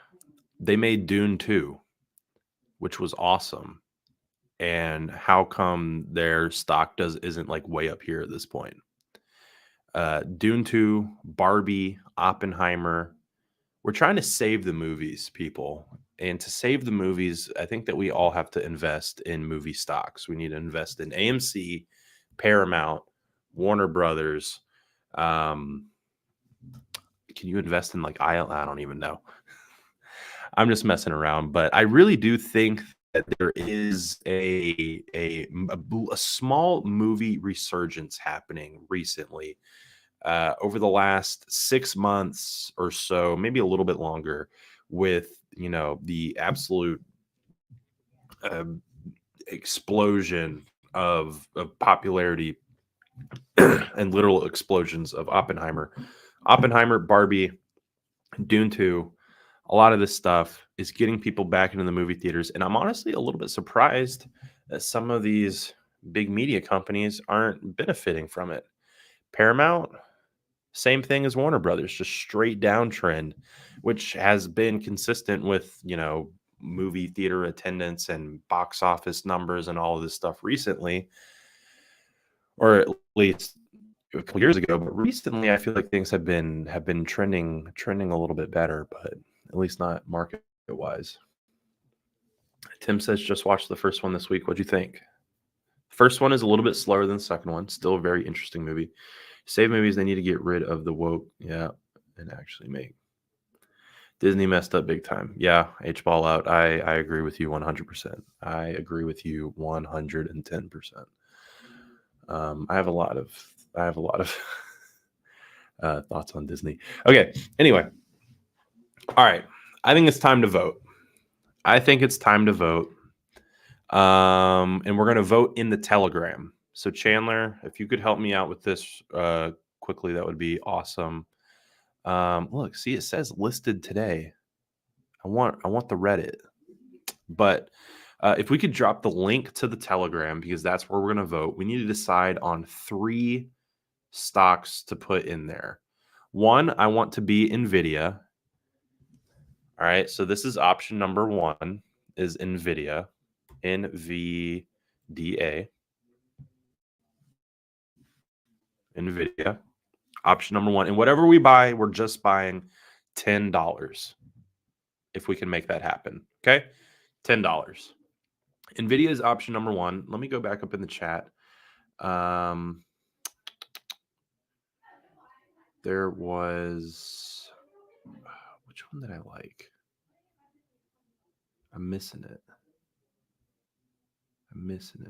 they made Dune 2, which was awesome. And how come their stock isn't like way up here at this point? Dune 2, Barbie, Oppenheimer. We're trying to save the movies, people. And to save the movies, I think that we all have to invest in movie stocks. We need to invest in AMC, Paramount, Warner Brothers. Can you invest in like I don't even know. I'm just messing around, but I really do think that there is a small movie resurgence happening recently over the last 6 months or so, maybe a little bit longer, with the absolute explosion of popularity and literal explosions of Oppenheimer, Barbie, Dune 2. A lot of this stuff is getting people back into the movie theaters. And I'm honestly a little bit surprised that some of these big media companies aren't benefiting from it. Paramount, same thing as Warner Brothers, just straight downtrend, which has been consistent with, movie theater attendance and box office numbers and all of this stuff recently, or at least a couple years ago. But recently, I feel like things have been trending a little bit better, but at least not market wise. Tim says just watched the first one this week. What'd you think? First one is a little bit slower than the second one. Still a very interesting movie. Save movies, they need to get rid of the woke, and actually make. Disney messed up big time. Yeah, H-ball out. I agree with you 100%. I agree with you 110%. I have a lot of thoughts on Disney. Okay. Anyway. All right. I think it's time to vote. And we're going to vote in the Telegram. So Chandler, if you could help me out with this quickly, that would be awesome. Look, see, it says listed today. I want the Reddit, but if we could drop the link to the Telegram, because that's where we're going to vote. We need to decide on 3 stocks to put in there. One, I want to be NVIDIA. All right, so this is option number 1 is NVIDIA, NVDA, NVIDIA. Option number 1, and whatever we buy, we're just buying $10. If we can make that happen, okay, $10. NVIDIA is option number 1. Let me go back up in the chat. There was, which one did I like? I'm missing it. I'm missing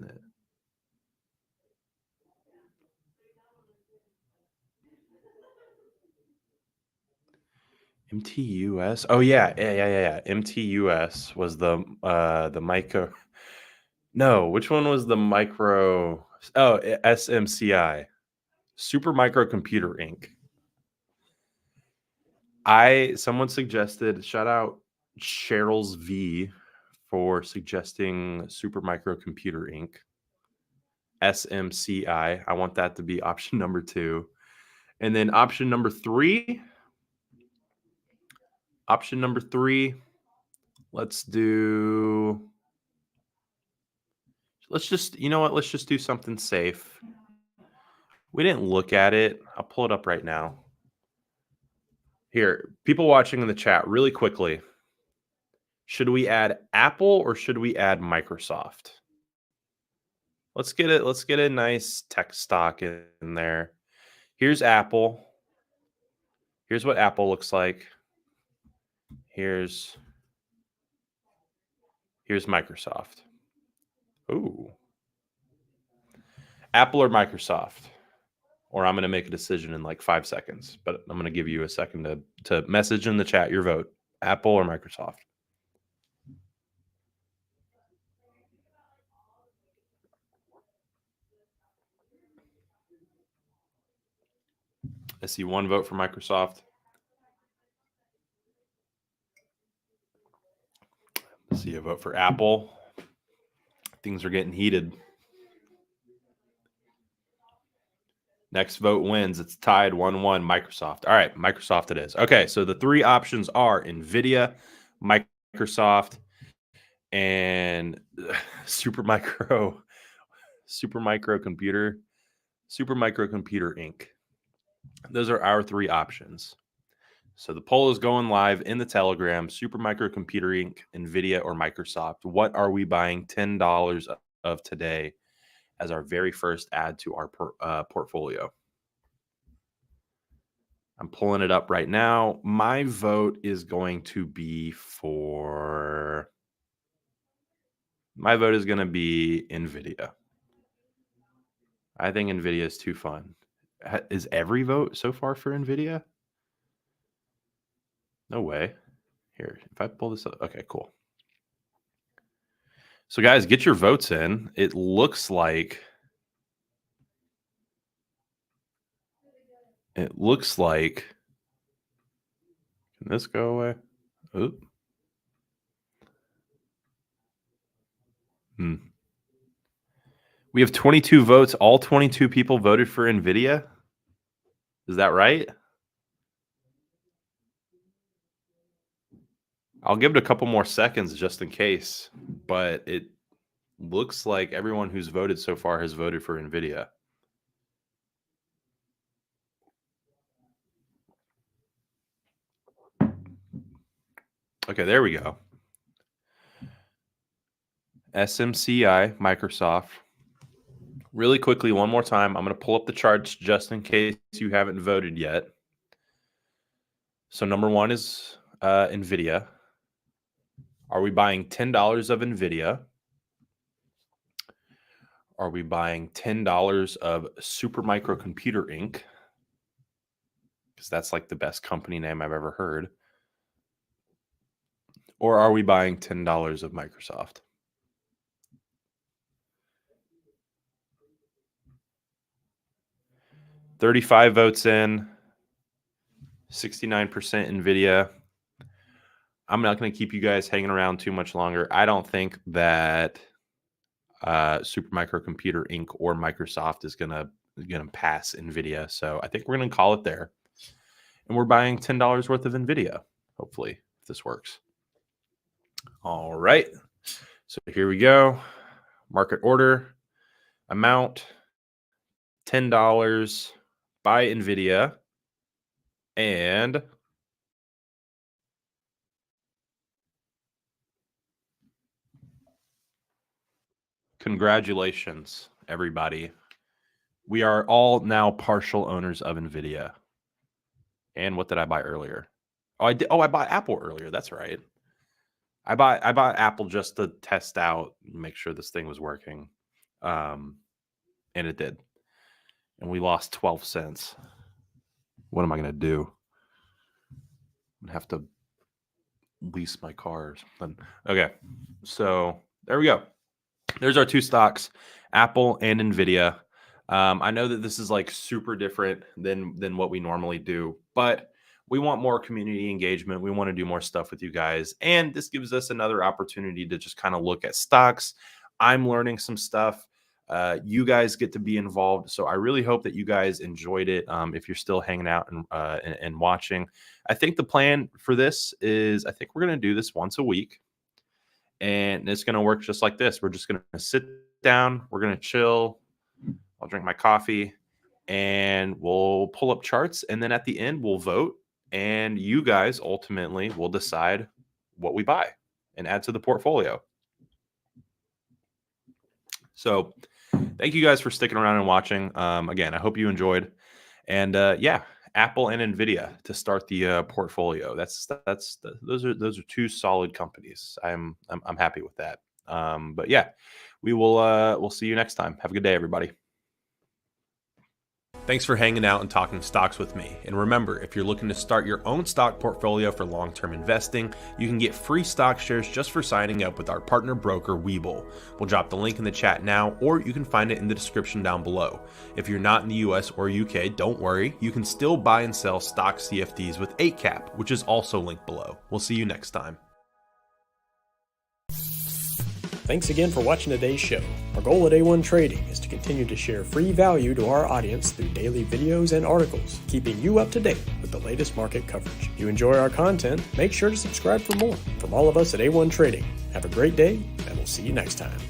it. MTUS. Oh yeah. MTUS was the micro. No, which one was the micro? Oh, SMCI, Super Microcomputer Inc. Someone suggested, shout out Cheryl's V for suggesting Super Microcomputer Inc. SMCI. I want that to be option number 2. And then option number 3. Option number 3. Let's just, you know what? Let's just do something safe. We didn't look at it. I'll pull it up right now. Here, people watching in the chat, really quickly. Should we add Apple or should we add Microsoft? Let's get a nice tech stock in there. Here's Apple. Here's what Apple looks like. Here's Microsoft. Ooh. Apple or Microsoft? Or I'm going to make a decision in like 5 seconds, but I'm going to give you a second to message in the chat your vote. Apple or Microsoft? I see 1 vote for Microsoft. I see a vote for Apple. Things are getting heated. Next vote wins. It's tied 1-1, Microsoft. All right, Microsoft it is. Okay, so the 3 options are NVIDIA, Microsoft, and Super Microcomputer Inc. Those are our 3 options. So the poll is going live in the Telegram. Super Microcomputer Inc., NVIDIA, or Microsoft. What are we buying $10 of today as our very first add to our portfolio? I'm pulling it up right now. My vote is going to be for... My vote is going to be NVIDIA. I think NVIDIA is too fun. Is every vote so far for NVIDIA? No way. Here, if I pull this up. Okay, cool. So guys, get your votes in. It looks like can this go away? Oop. We have 22 votes. All 22 people voted for NVIDIA. Is that right? I'll give it a couple more seconds just in case, but it looks like everyone who's voted so far has voted for NVIDIA. Okay, there we go. SMCI, Microsoft. Really quickly, one more time. I'm going to pull up the charts just in case you haven't voted yet. So number 1 is NVIDIA. Are we buying $10 of NVIDIA? Are we buying $10 of Super Microcomputer Inc.? Because that's like the best company name I've ever heard. Or are we buying $10 of Microsoft? 35 votes in, 69% NVIDIA. I'm not going to keep you guys hanging around too much longer. I don't think that Supermicro Computer Inc. or Microsoft is going to pass NVIDIA. So I think we're going to call it there. And we're buying $10 worth of NVIDIA, hopefully, if this works. All right. So here we go. Market order. Amount, $10. Buy NVIDIA. And congratulations, everybody. We are all now partial owners of NVIDIA. And what did I buy earlier? Oh, I did. Oh, I bought Apple earlier. That's right. I bought Apple just to test out, make sure this thing was working. And it did. And we lost 12 cents. What am I going to do? I'm going to have to lease my car or something. Okay. So there we go. There's our two stocks, Apple and NVIDIA. I know that this is like super different than what we normally do, but we want more community engagement. We want to do more stuff with you guys. And this gives us another opportunity to just kind of look at stocks. I'm learning some stuff. You guys get to be involved. So I really hope that you guys enjoyed it. If you're still hanging out and watching, I think the plan for this is I think we're going to do this once a week. And it's going to work just like this. We're just going to sit down. We're going to chill. I'll drink my coffee and we'll pull up charts. And then at the end, we'll vote. And you guys ultimately will decide what we buy and add to the portfolio. So thank you guys for sticking around and watching. Again, I hope you enjoyed. And yeah, Apple and NVIDIA to start the portfolio. Those are two solid companies. I'm happy with that. But yeah, we'll see you next time. Have a good day, everybody. Thanks for hanging out and talking stocks with me. And remember, if you're looking to start your own stock portfolio for long-term investing, you can get free stock shares just for signing up with our partner broker, Webull. We'll drop the link in the chat now, or you can find it in the description down below. If you're not in the US or UK, don't worry. You can still buy and sell stock CFDs with Eightcap, which is also linked below. We'll see you next time. Thanks again for watching today's show. Our goal at A1 Trading is to continue to share free value to our audience through daily videos and articles, keeping you up to date with the latest market coverage. If you enjoy our content, make sure to subscribe for more. From all of us at A1 Trading, have a great day, and we'll see you next time.